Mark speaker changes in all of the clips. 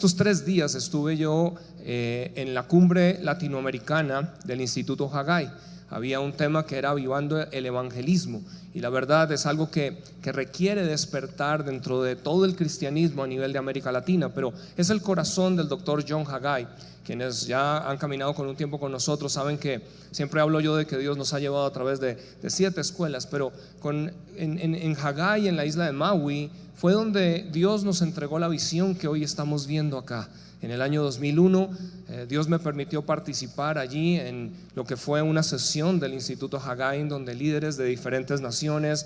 Speaker 1: estos 3 días estuve yo en la cumbre latinoamericana del Instituto Haggai. Había un tema que era avivando el evangelismo, y la verdad es algo que requiere despertar dentro de todo el cristianismo a nivel de América Latina, pero es el corazón del doctor John Haggai. Quienes ya han caminado con un tiempo con nosotros saben que siempre hablo yo de que Dios nos ha llevado a través de 7 escuelas, pero en Haggai, en la isla de Maui, fue donde Dios nos entregó la visión que hoy estamos viendo acá. En el año 2001 Dios me permitió participar allí en lo que fue una sesión del Instituto Haggai, donde líderes de diferentes naciones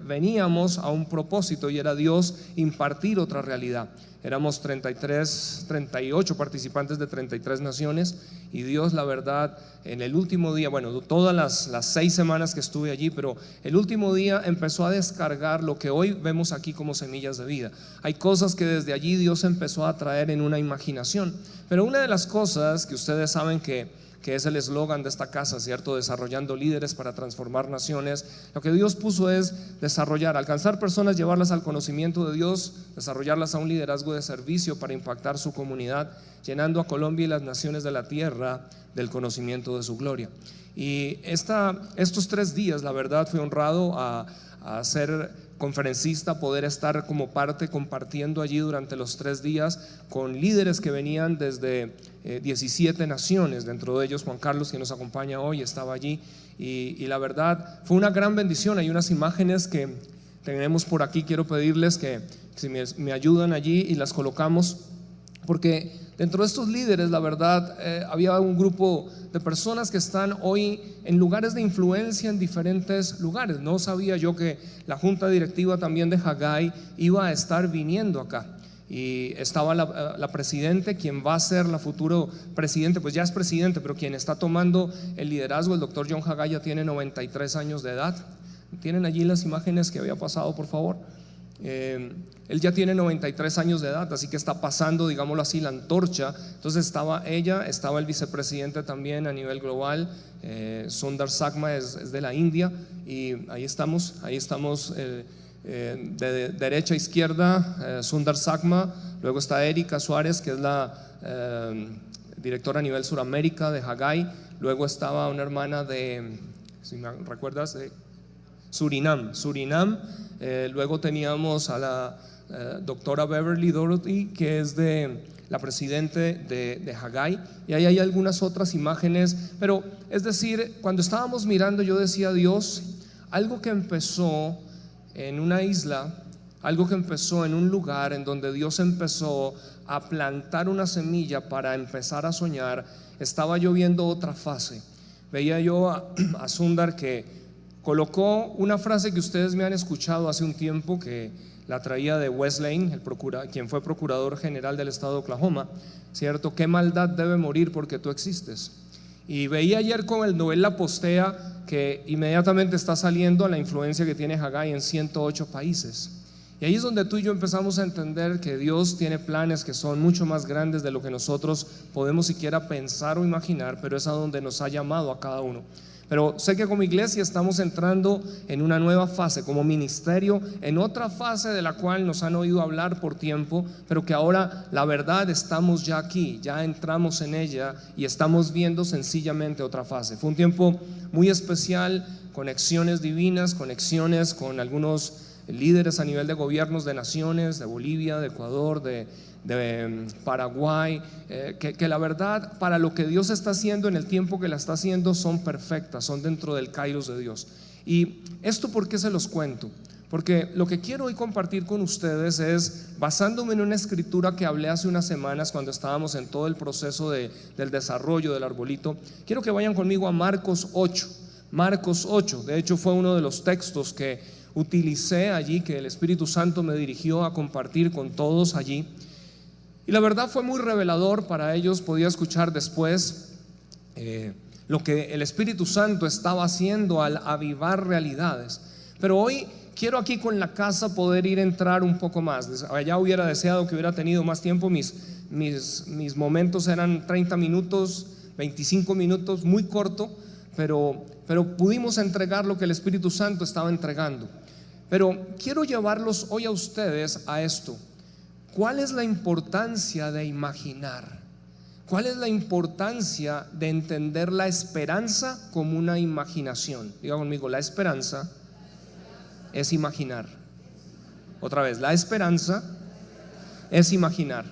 Speaker 1: veníamos a un propósito, y era Dios impartir otra realidad. Éramos 38 participantes de 33 naciones, y Dios, la verdad, en el último día, bueno, todas las 6 semanas que estuve allí, pero el último día empezó a descargar lo que hoy vemos aquí como semillas de vida. Hay cosas que desde allí Dios empezó a traer en una imaginación, pero una de las cosas que ustedes saben que es el eslogan de esta casa, ¿cierto? Desarrollando líderes para transformar naciones. Lo que Dios puso es desarrollar, alcanzar personas, llevarlas al conocimiento de Dios, desarrollarlas a un liderazgo de servicio para impactar su comunidad, llenando a Colombia y las naciones de la tierra del conocimiento de su gloria. Y estos 3 días, la verdad, fui honrado a ser conferencista, poder estar como parte compartiendo allí durante los 3 días con líderes que venían desde 17 naciones, dentro de ellos Juan Carlos, que nos acompaña hoy, estaba allí, y la verdad fue una gran bendición. Hay unas imágenes que tenemos por aquí, quiero pedirles que si me ayudan allí y las colocamos, porque dentro de estos líderes, la verdad, había un grupo de personas que están hoy en lugares de influencia en diferentes lugares. No sabía yo que la junta directiva también de Haggai iba a estar viniendo acá, y estaba la presidente, quien va a ser la futuro presidente, pues ya es presidente, pero quien está tomando el liderazgo, el doctor John Haggai, ya tiene 93 años de edad. ¿Tienen allí las imágenes que había pasado, por favor? Él ya tiene 93 años de edad, así que está pasando, digámoslo así, la antorcha. Entonces estaba ella, estaba el vicepresidente también a nivel global, Sundar Sakma es de la India, y ahí estamos de derecha a izquierda, Sundar Sakma. Luego está Erika Suárez, que es la directora a nivel Suramérica de Haggai. Luego estaba una hermana de, si me recuerdas, de Surinam. Luego teníamos a la doctora Beverly Dorothy, que es de la presidente de Haggai, y ahí hay algunas otras imágenes. Pero es decir, cuando estábamos mirando, yo decía: Dios, algo que empezó en una isla, algo que empezó en un lugar en donde Dios empezó a plantar una semilla para empezar a soñar, estaba yo viendo otra fase. Veía yo a Sundar, que colocó una frase que ustedes me han escuchado hace un tiempo, que la traía de Wes Lane, quien fue procurador general del estado de Oklahoma, ¿cierto? ¿Qué maldad debe morir porque tú existes? Y veía ayer con el Noel la postea que inmediatamente está saliendo a la influencia que tiene Haggai en 108 países. Y ahí es donde tú y yo empezamos a entender que Dios tiene planes que son mucho más grandes de lo que nosotros podemos siquiera pensar o imaginar, pero es a donde nos ha llamado a cada uno. Pero sé que como iglesia estamos entrando en una nueva fase, como ministerio, en otra fase de la cual nos han oído hablar por tiempo, pero que ahora la verdad estamos ya aquí, ya entramos en ella y estamos viendo sencillamente otra fase. Fue un tiempo muy especial, conexiones divinas, conexiones con algunos líderes a nivel de gobiernos de naciones, de Bolivia, de Ecuador, de Paraguay, que la verdad, para lo que Dios está haciendo en el tiempo que la está haciendo, son perfectas, son dentro del kairos de Dios. Y esto, ¿por qué se los cuento? Porque lo que quiero hoy compartir con ustedes es, basándome en una escritura que hablé hace unas semanas cuando estábamos en todo el proceso del desarrollo del arbolito. Quiero que vayan conmigo a Marcos 8. Marcos 8, de hecho fue uno de los textos que utilicé allí, que el Espíritu Santo me dirigió a compartir con todos allí. Y la verdad fue muy revelador para ellos. Podía escuchar después lo que el Espíritu Santo estaba haciendo al avivar realidades. Pero hoy quiero aquí con la casa poder entrar un poco más. Allá hubiera deseado que hubiera tenido más tiempo. Mis momentos eran 30 minutos, 25 minutos, muy corto, pero pudimos entregar lo que el Espíritu Santo estaba entregando. Pero quiero llevarlos hoy a ustedes a esto. ¿cuál es la importancia de imaginar? ¿Cuál es la importancia de entender la esperanza como una imaginación? Diga conmigo, la esperanza es imaginar. Otra vez, la esperanza es imaginar.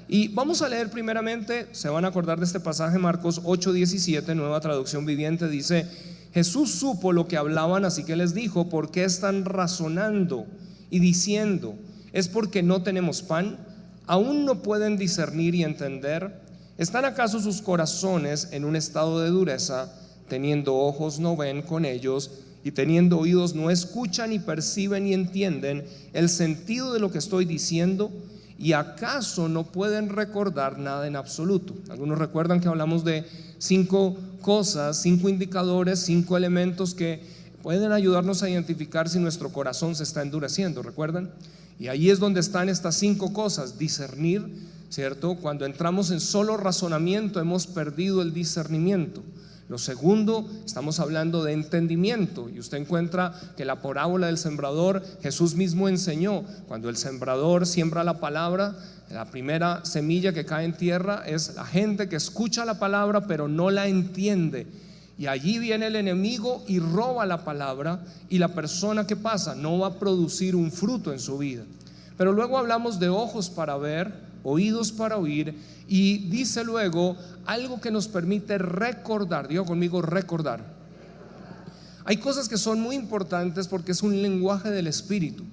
Speaker 1: Y vamos a leer primeramente, se van a acordar de este pasaje, Marcos 8:17, Nueva Traducción Viviente, dice: Jesús supo lo que hablaban, así que les dijo: ¿por qué están razonando y diciendo, es porque no tenemos pan? ¿Aún no pueden discernir y entender? ¿Están acaso sus corazones en un estado de dureza? Teniendo ojos no ven con ellos, y teniendo oídos no escuchan, y perciben y entienden el sentido de lo que estoy diciendo, y acaso no pueden recordar nada en absoluto. Algunos recuerdan que hablamos de 5 cosas, 5 indicadores, 5 elementos que pueden ayudarnos a identificar si nuestro corazón se está endureciendo, ¿recuerdan? Y ahí es donde están estas 5 cosas: discernir, ¿cierto? Cuando entramos en solo razonamiento hemos perdido el discernimiento. Lo segundo, estamos hablando de entendimiento, y usted encuentra que la parábola del sembrador, Jesús mismo enseñó, cuando el sembrador siembra la palabra, la primera semilla que cae en tierra es la gente que escucha la palabra pero no la entiende, y allí viene el enemigo y roba la palabra, y la persona que pasa no va a producir un fruto en su vida. Pero luego hablamos de ojos para ver, oídos para oír, y dice luego algo que nos permite recordar. Diga conmigo, recordar. Hay cosas que son muy importantes porque es un lenguaje del Espíritu,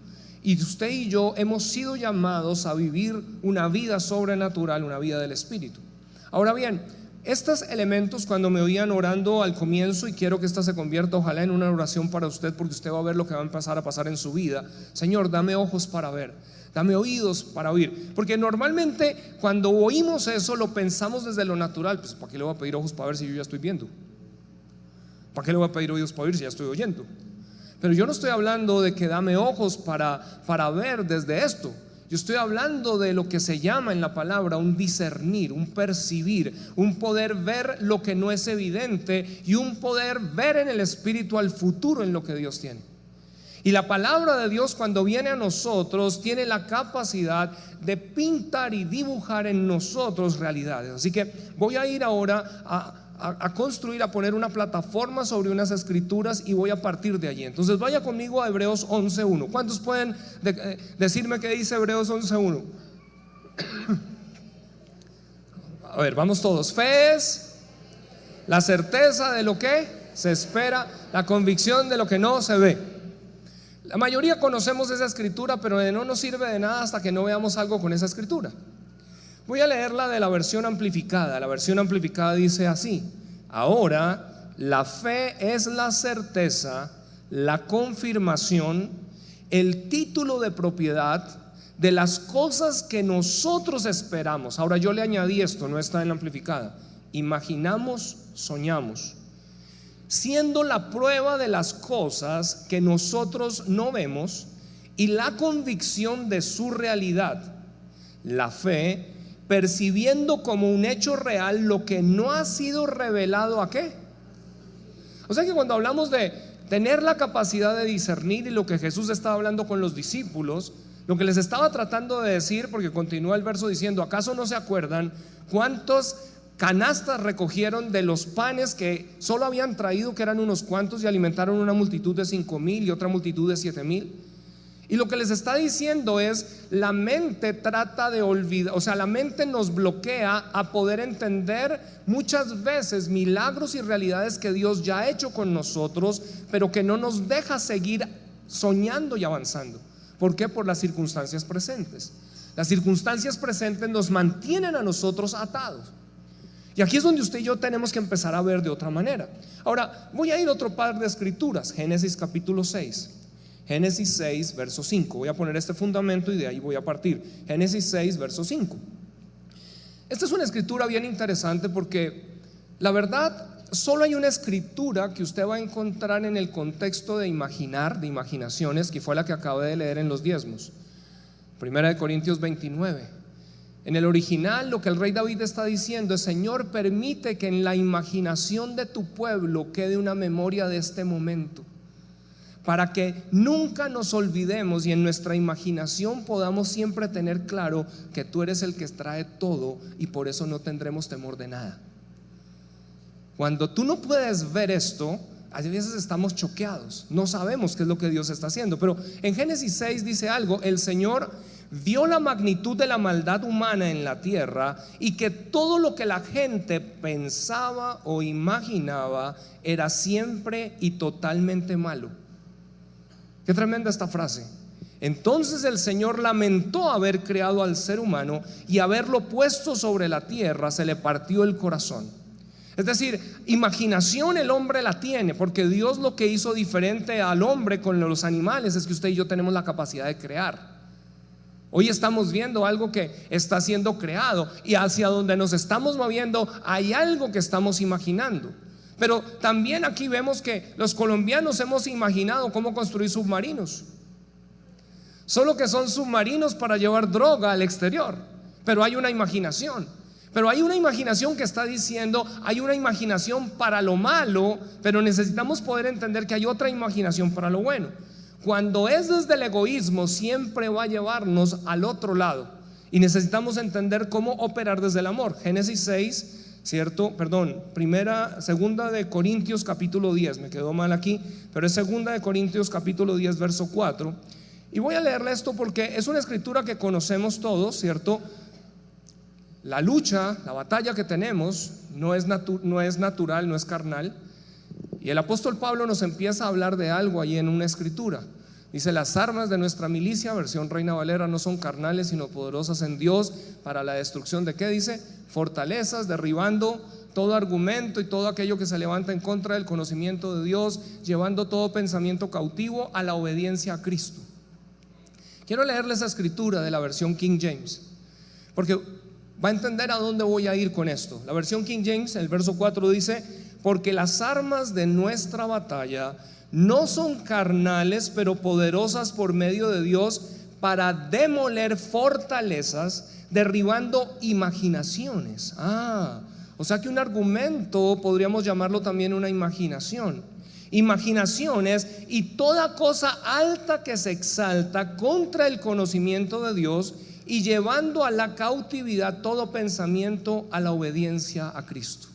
Speaker 1: y usted y yo hemos sido llamados a vivir una vida sobrenatural, una vida del Espíritu. Ahora bien, estos elementos, cuando me oían orando al comienzo, y quiero que esta se convierta ojalá en una oración para usted, porque usted va a ver lo que va a empezar a pasar en su vida: Señor, dame ojos para ver, dame oídos para oír. Porque normalmente cuando oímos eso lo pensamos desde lo natural. Pues ¿para qué le voy a pedir ojos para ver si yo ya estoy viendo? ¿Para qué le voy a pedir oídos para oír si ya estoy oyendo? Pero yo no estoy hablando de que dame ojos para ver desde esto. Yo estoy hablando de lo que se llama en la palabra un discernir, un percibir, un poder ver lo que no es evidente, y un poder ver en el Espíritu al futuro en lo que Dios tiene. Y la palabra de Dios, cuando viene a nosotros, tiene la capacidad de pintar y dibujar en nosotros realidades. Así que voy a ir ahora a construir, a poner una plataforma sobre unas escrituras, y voy a partir de allí. Entonces vaya conmigo a Hebreos 11:1. ¿Cuántos pueden decirme qué dice Hebreos 11:1? A ver, vamos todos. Fe es la certeza de lo que se espera, la convicción de lo que no se ve. La mayoría conocemos esa escritura, pero no nos sirve de nada hasta que no veamos algo con esa escritura. Voy a leerla de la versión amplificada. La versión amplificada dice así: ahora la fe es la certeza, la confirmación, el título de propiedad de las cosas que nosotros esperamos. Ahora yo le añadí esto, no está en la amplificada: imaginamos, soñamos, siendo la prueba de las cosas que nosotros no vemos y la convicción de su realidad. La fe, percibiendo como un hecho real lo que no ha sido revelado. ¿A qué? O sea que cuando hablamos de tener la capacidad de discernir, y lo que Jesús estaba hablando con los discípulos, lo que les estaba tratando de decir, porque continúa el verso diciendo: ¿acaso no se acuerdan cuántos canastas recogieron de los panes que solo habían traído, que eran unos cuantos, y alimentaron una multitud de 5,000 y otra multitud de 7,000? Y lo que les está diciendo es: la mente trata de olvidar, o sea, la mente nos bloquea a poder entender muchas veces milagros y realidades que Dios ya ha hecho con nosotros, pero que no nos deja seguir soñando y avanzando. ¿Por qué? Por las circunstancias presentes. Las circunstancias presentes nos mantienen a nosotros atados. Y aquí es donde usted y yo tenemos que empezar a ver de otra manera. Ahora voy a ir a otro par de escrituras. Génesis capítulo 6. Génesis 6 verso 5. Voy a poner este fundamento y de ahí voy a partir. Génesis 6 verso 5. Esta es una escritura bien interesante, porque la verdad solo hay una escritura que usted va a encontrar en el contexto de imaginar, de imaginaciones, que fue la que acabé de leer en los diezmos. Primera de Corintios 29. En el original lo que el rey David está diciendo es: Señor, permite que en la imaginación de tu pueblo quede una memoria de este momento, para que nunca nos olvidemos y en nuestra imaginación podamos siempre tener claro que tú eres el que trae todo y por eso no tendremos temor de nada. Cuando tú no puedes ver esto, a veces estamos choqueados, no sabemos qué es lo que Dios está haciendo. Pero en Génesis 6 dice algo: el Señor vio la magnitud de la maldad humana en la tierra y que todo lo que la gente pensaba o imaginaba era siempre y totalmente malo. Qué tremenda esta frase. Entonces el Señor lamentó haber creado al ser humano y haberlo puesto sobre la tierra, se le partió el corazón. Es decir, imaginación el hombre la tiene, porque Dios lo que hizo diferente al hombre con los animales es que usted y yo tenemos la capacidad de crear. Hoy estamos viendo algo que está siendo creado y hacia donde nos estamos moviendo hay algo que estamos imaginando. Pero también aquí vemos que los colombianos hemos imaginado cómo construir submarinos, solo que son submarinos para llevar droga al exterior, pero hay una imaginación. Pero hay una imaginación que está diciendo, hay una imaginación para lo malo, pero necesitamos poder entender que hay otra imaginación para lo bueno. Cuando es desde el egoísmo, siempre va a llevarnos al otro lado y necesitamos entender cómo operar desde el amor. Génesis 6, segunda de Corintios capítulo 10, me quedó mal aquí, pero es segunda de Corintios capítulo 10 verso 4. Y voy a leerle esto porque es una escritura que conocemos todos, ¿cierto? La lucha, la batalla que tenemos no es natural, no es carnal. Y el apóstol Pablo nos empieza a hablar de algo ahí en una escritura. Dice: las armas de nuestra milicia, versión Reina Valera, no son carnales sino poderosas en Dios para la destrucción de, ¿qué dice? Fortalezas, derribando todo argumento y todo aquello que se levanta en contra del conocimiento de Dios, llevando todo pensamiento cautivo a la obediencia a Cristo. Quiero leerles esa escritura de la versión King James, porque va a entender a dónde voy a ir con esto. La versión King James, el verso 4 dice: porque las armas de nuestra batalla no son carnales, pero poderosas por medio de Dios para demoler fortalezas, derribando imaginaciones. O sea que un argumento podríamos llamarlo también una imaginación. Imaginaciones y toda cosa alta que se exalta contra el conocimiento de Dios, y llevando a la cautividad todo pensamiento a la obediencia a Cristo.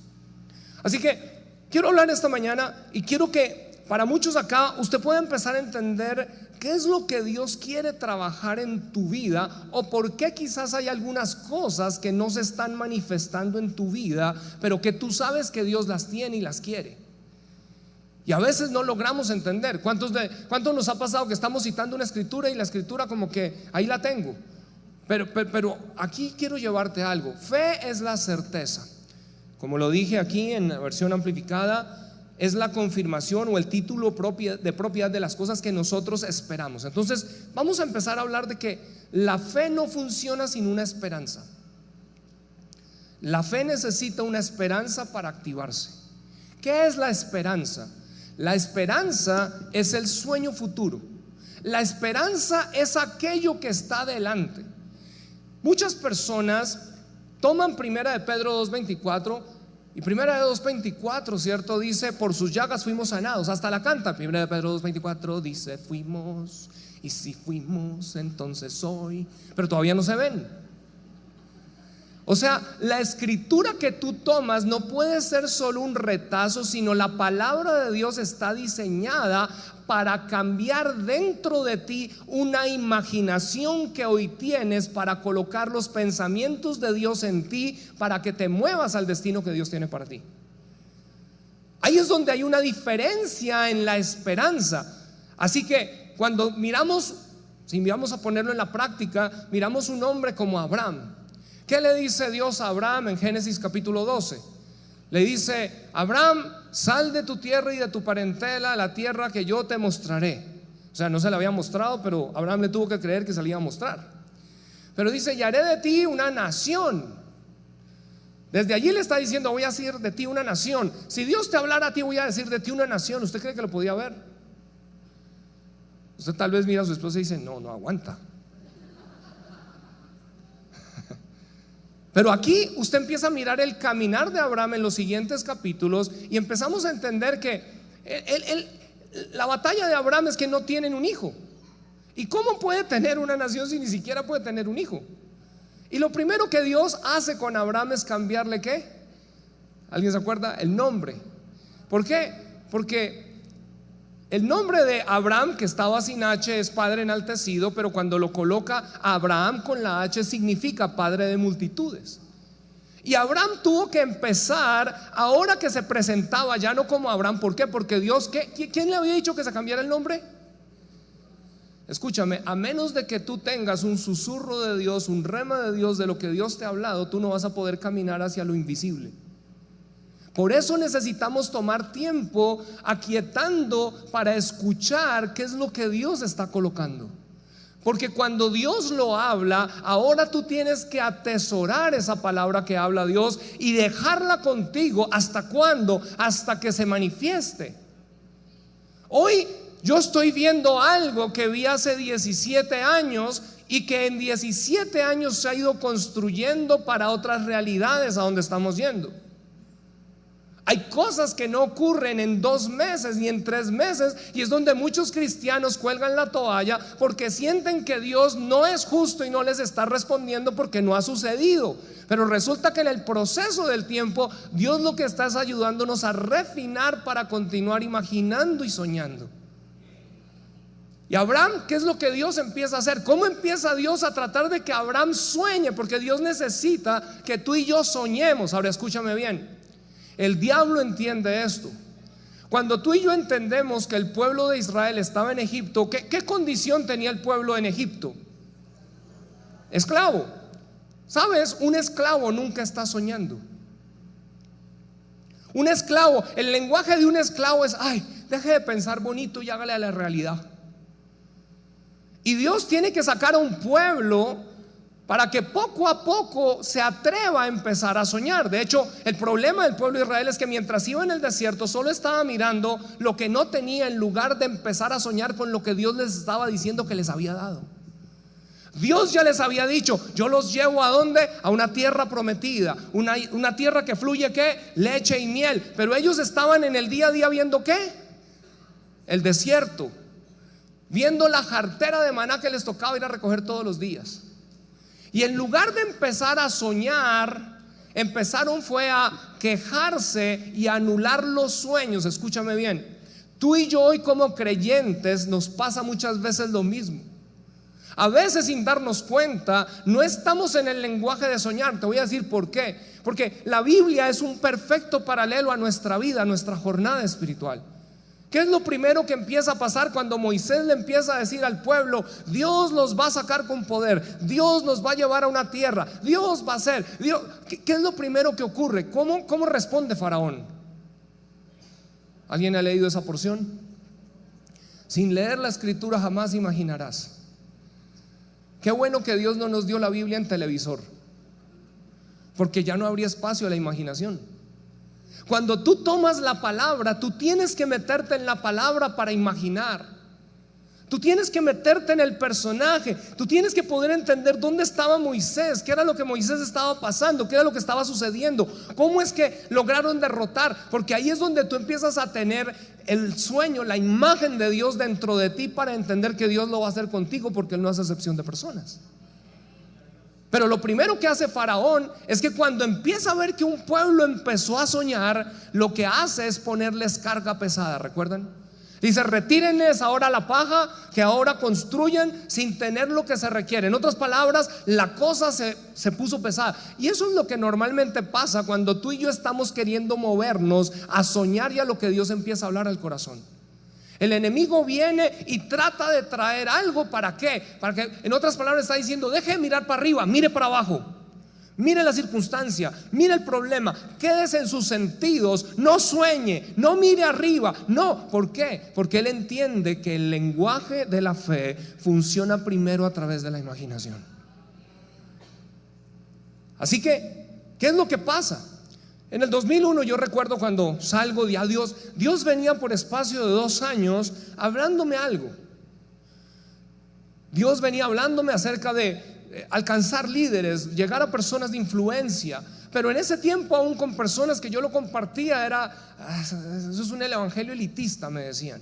Speaker 1: Así que quiero hablar esta mañana y quiero que para muchos acá usted pueda empezar a entender qué es lo que Dios quiere trabajar en tu vida, o por qué quizás hay algunas cosas que no se están manifestando en tu vida, pero que tú sabes que Dios las tiene y las quiere. Y a veces no logramos entender. ¿Cuántos nos ha pasado que estamos citando una escritura y la escritura como que ahí la tengo? Pero aquí quiero llevarte algo. Fe es la certeza. Como lo dije aquí en la versión amplificada, es la confirmación o el título de propiedad de las cosas que nosotros esperamos. Entonces vamos a empezar a hablar de que la fe no funciona sin una esperanza. La fe necesita una esperanza para activarse. ¿Qué es la esperanza? La esperanza es el sueño futuro. La esperanza es aquello que está adelante. Muchas personas toman primera de Pedro 2:24, y primera de 2:24, ¿cierto? Dice: por sus llagas fuimos sanados. Hasta la canta. Primera de Pedro 2:24 dice: fuimos, y si fuimos, entonces hoy. Pero todavía no se ven. O sea, la escritura que tú tomas no puede ser solo un retazo, sino la palabra de Dios está diseñada para cambiar dentro de ti una imaginación que hoy tienes, para colocar los pensamientos de Dios en ti, para que te muevas al destino que Dios tiene para ti. Ahí es donde hay una diferencia en la esperanza. Así que cuando miramos, si vamos a ponerlo en la práctica, miramos un hombre como Abraham. ¿Qué le dice Dios a Abraham en Génesis capítulo 12? Le dice: Abraham, sal de tu tierra y de tu parentela a la tierra que yo te mostraré. O sea, no se la había mostrado, pero Abraham le tuvo que creer que se la iba a mostrar. Pero dice: y haré de ti una nación. Desde allí le está diciendo: voy a hacer de ti una nación. Si Dios te hablara a ti, voy a decir de ti una nación. ¿Usted cree que lo podía ver? Usted tal vez mira a su esposa y dice: no aguanta. Pero aquí usted empieza a mirar el caminar de Abraham en los siguientes capítulos y empezamos a entender que La batalla de Abraham es que no tienen un hijo. ¿Y cómo puede tener una nación si ni siquiera puede tener un hijo? Y lo primero que Dios hace con Abraham es cambiarle, ¿qué? ¿Alguien se acuerda? El nombre. ¿Por qué? Porque el nombre de Abraham, que estaba sin H, es padre enaltecido, pero cuando lo coloca Abraham con la H significa padre de multitudes. Y Abraham tuvo que empezar, ahora que se presentaba ya no como Abraham. ¿Por qué? Porque Dios, ¿quién le había dicho que se cambiara el nombre? Escúchame, a menos de que tú tengas un susurro de Dios, un rema de Dios de lo que Dios te ha hablado, tú no vas a poder caminar hacia lo invisible. Por eso necesitamos tomar tiempo aquietando para escuchar qué es lo que Dios está colocando. Porque cuando Dios lo habla, ahora tú tienes que atesorar esa palabra que habla Dios y dejarla contigo. ¿Hasta cuándo? Hasta que se manifieste. Hoy yo estoy viendo algo que vi hace 17 años y que en 17 años se ha ido construyendo para otras realidades a donde estamos yendo. Hay cosas que no ocurren en 2 meses ni en 3 meses, y es donde muchos cristianos cuelgan la toalla porque sienten que Dios no es justo y no les está respondiendo porque no ha sucedido. Pero resulta que en el proceso del tiempo Dios lo que está es ayudándonos a refinar para continuar imaginando y soñando. Y Abraham, ¿qué es lo que Dios empieza a hacer? ¿Cómo empieza Dios a tratar de que Abraham sueñe? Porque Dios necesita que tú y yo soñemos. Ahora escúchame bien. El diablo entiende esto. Cuando tú y yo entendemos que el pueblo de Israel estaba en Egipto, ¿qué condición tenía el pueblo en Egipto? Esclavo. ¿Sabes? Un esclavo nunca está soñando. Un esclavo, el lenguaje de un esclavo es: ay, deje de pensar bonito y hágale a la realidad. Y Dios tiene que sacar a un pueblo para que poco a poco se atreva a empezar a soñar. De hecho, el problema del pueblo de Israel es que mientras iba en el desierto solo estaba mirando lo que no tenía, en lugar de empezar a soñar con lo que Dios les estaba diciendo que les había dado. Dios ya les había dicho: yo los llevo ¿a dónde? A una tierra prometida, una tierra que fluye ¿qué? Leche y miel. Pero ellos estaban en el día a día viendo ¿qué? El desierto, viendo la jartera de maná que les tocaba ir a recoger todos los días. Y en lugar de empezar a soñar, empezaron fue a quejarse y a anular los sueños. Escúchame bien, tú y yo hoy como creyentes nos pasa muchas veces lo mismo. A veces sin darnos cuenta no estamos en el lenguaje de soñar. Te voy a decir por qué. Porque la Biblia es un perfecto paralelo a nuestra vida, a nuestra jornada espiritual. ¿Qué es lo primero que empieza a pasar cuando Moisés le empieza a decir al pueblo: Dios los va a sacar con poder, Dios nos va a llevar a una tierra, Dios va a hacer Dios? ¿Qué es lo primero que ocurre? ¿Cómo responde Faraón? ¿Alguien ha leído esa porción? Sin leer la escritura jamás imaginarás. Qué bueno que Dios no nos dio la Biblia en televisor, porque ya no habría espacio a la imaginación. Cuando tú tomas la palabra, tú tienes que meterte en la palabra para imaginar. Tú tienes que meterte en el personaje. Tú tienes que poder entender dónde estaba Moisés, qué era lo que Moisés estaba pasando, qué era lo que estaba sucediendo, cómo es que lograron derrotar. Porque ahí es donde tú empiezas a tener el sueño, la imagen de Dios dentro de ti, para entender que Dios lo va a hacer contigo, porque Él no hace excepción de personas. Pero lo primero que hace Faraón es que cuando empieza a ver que un pueblo empezó a soñar, lo que hace es ponerles carga pesada. ¿Recuerdan? Dice: retírenles ahora la paja, que ahora construyan sin tener lo que se requiere. En otras palabras, la cosa se puso pesada. Y eso es lo que normalmente pasa cuando tú y yo estamos queriendo movernos a soñar y a lo que Dios empieza a hablar al corazón. El enemigo viene y trata de traer algo. ¿Para qué? Para que, en otras palabras, está diciendo: deje de mirar para arriba, mire para abajo, mire la circunstancia, mire el problema, quédese en sus sentidos, no sueñe, no mire arriba. No, ¿por qué? Porque él entiende que el lenguaje de la fe funciona primero a través de la imaginación. Así que, ¿qué es lo que pasa? En el 2001 yo recuerdo cuando salgo de a Dios venía por espacio de 2 años hablándome algo. Dios venía hablándome acerca de alcanzar líderes, llegar a personas de influencia. Pero en ese tiempo, aún con personas que yo lo compartía, eso es un evangelio elitista, me decían.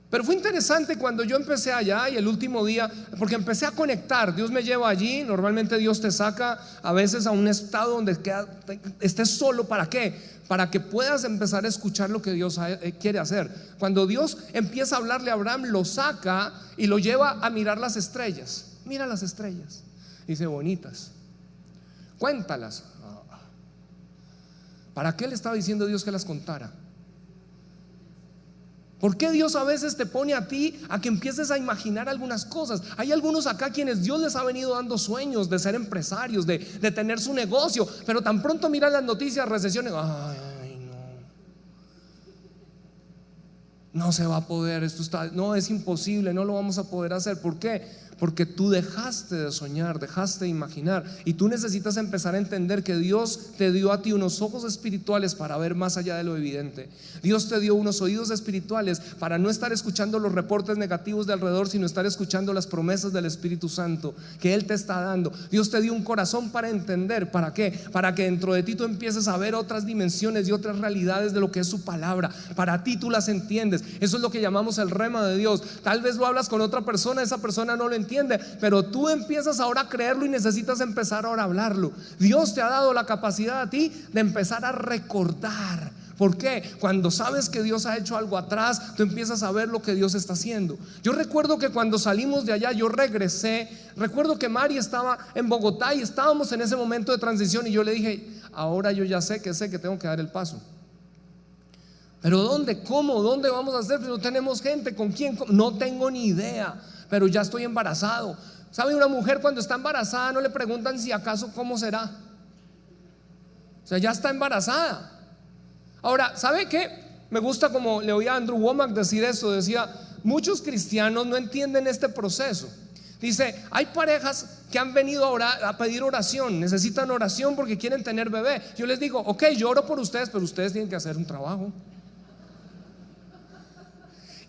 Speaker 1: Pero fue interesante cuando yo empecé allá y el último día, porque empecé a conectar. Dios me lleva allí. Normalmente Dios te saca a veces a un estado donde estés solo. ¿Para qué? Para que puedas empezar a escuchar lo que Dios quiere hacer. Cuando Dios empieza a hablarle a Abraham, lo saca y lo lleva a mirar las estrellas. Mira las estrellas. Dice, bonitas, cuéntalas. ¿Para qué le estaba diciendo Dios que las contara? ¿Por qué Dios a veces te pone a ti a que empieces a imaginar algunas cosas? Hay algunos acá quienes Dios les ha venido dando sueños de ser empresarios, de tener su negocio, pero tan pronto miran las noticias, recesiones, ay, no se va a poder, no, es imposible, no lo vamos a poder hacer. ¿Por qué? Porque tú dejaste de soñar, dejaste de imaginar, y tú necesitas empezar a entender que Dios te dio a ti unos ojos espirituales para ver más allá de lo evidente. Dios te dio unos oídos espirituales para no estar escuchando los reportes negativos de alrededor, sino estar escuchando las promesas del Espíritu Santo que Él te está dando. Dios te dio un corazón para entender. ¿Para qué? Para que dentro de ti tú empieces a ver otras dimensiones y otras realidades de lo que es su palabra. Para ti tú las entiendes. Eso es lo que llamamos el rema de Dios. Tal vez lo hablas con otra persona, esa persona no lo entiende, pero tú empiezas ahora a creerlo y necesitas empezar ahora a hablarlo. Dios te ha dado la capacidad a ti de empezar a recordar. ¿Por qué? Cuando sabes que Dios ha hecho algo atrás, tú empiezas a ver lo que Dios está haciendo. Yo recuerdo que cuando salimos de allá, yo regresé. Recuerdo que Mari estaba en Bogotá y estábamos en ese momento de transición, y yo le dije, ahora yo ya sé que tengo que dar el paso. Pero ¿dónde? ¿Cómo? ¿Dónde vamos a hacer? No tenemos gente. ¿Con quién? No tengo ni idea, pero ya estoy embarazado. ¿Sabe? Una mujer cuando está embarazada no le preguntan si acaso cómo será. O sea, ya está embarazada. Ahora, ¿sabe qué? Me gusta como le oía a Andrew Womack decir eso. Decía, muchos cristianos no entienden este proceso. Dice, hay parejas que han venido a orar, a pedir oración, necesitan oración porque quieren tener bebé. Yo les digo, ok, yo oro por ustedes, pero ustedes tienen que hacer un trabajo.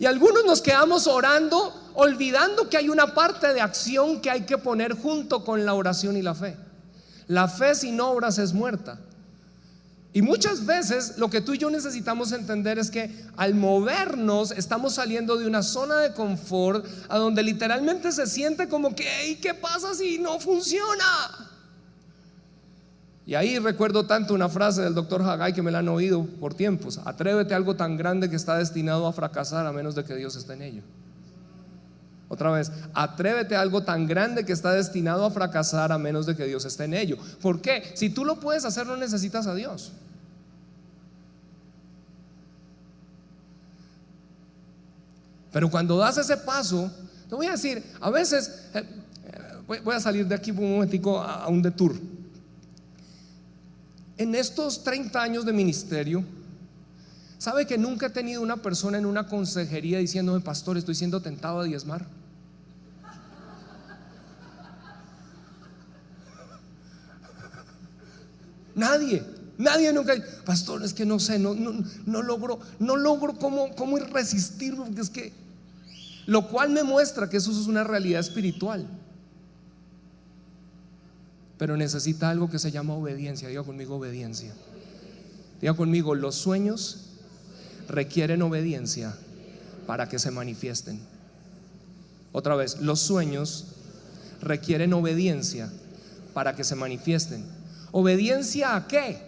Speaker 1: Y algunos nos quedamos orando, olvidando que hay una parte de acción que hay que poner junto con la oración y la fe. La fe sin obras es muerta. Y muchas veces lo que tú y yo necesitamos entender es que al movernos estamos saliendo de una zona de confort a donde literalmente se siente como que ¿y qué pasa si no funciona? Y ahí recuerdo tanto una frase del doctor Haggai que me la han oído por tiempos: atrévete a algo tan grande que está destinado a fracasar a menos de que Dios esté en ello. Otra vez, atrévete a algo tan grande que está destinado a fracasar a menos de que Dios esté en ello. ¿Por qué? Si tú lo puedes hacer, no necesitas a Dios. Pero cuando das ese paso, te voy a decir, a veces voy a salir de aquí por un momentico a un detour. En estos 30 años de ministerio, ¿sabe que nunca he tenido una persona en una consejería diciéndome: pastor, estoy siendo tentado a diezmar? Nadie nunca. Pastor, es que no sé, no logro cómo resistir, porque es que, lo cual me muestra que eso es una realidad espiritual. Pero necesita algo que se llama obediencia. Diga conmigo, obediencia. Diga conmigo, los sueños requieren obediencia para que se manifiesten. Otra vez, los sueños requieren obediencia para que se manifiesten. ¿Obediencia a qué?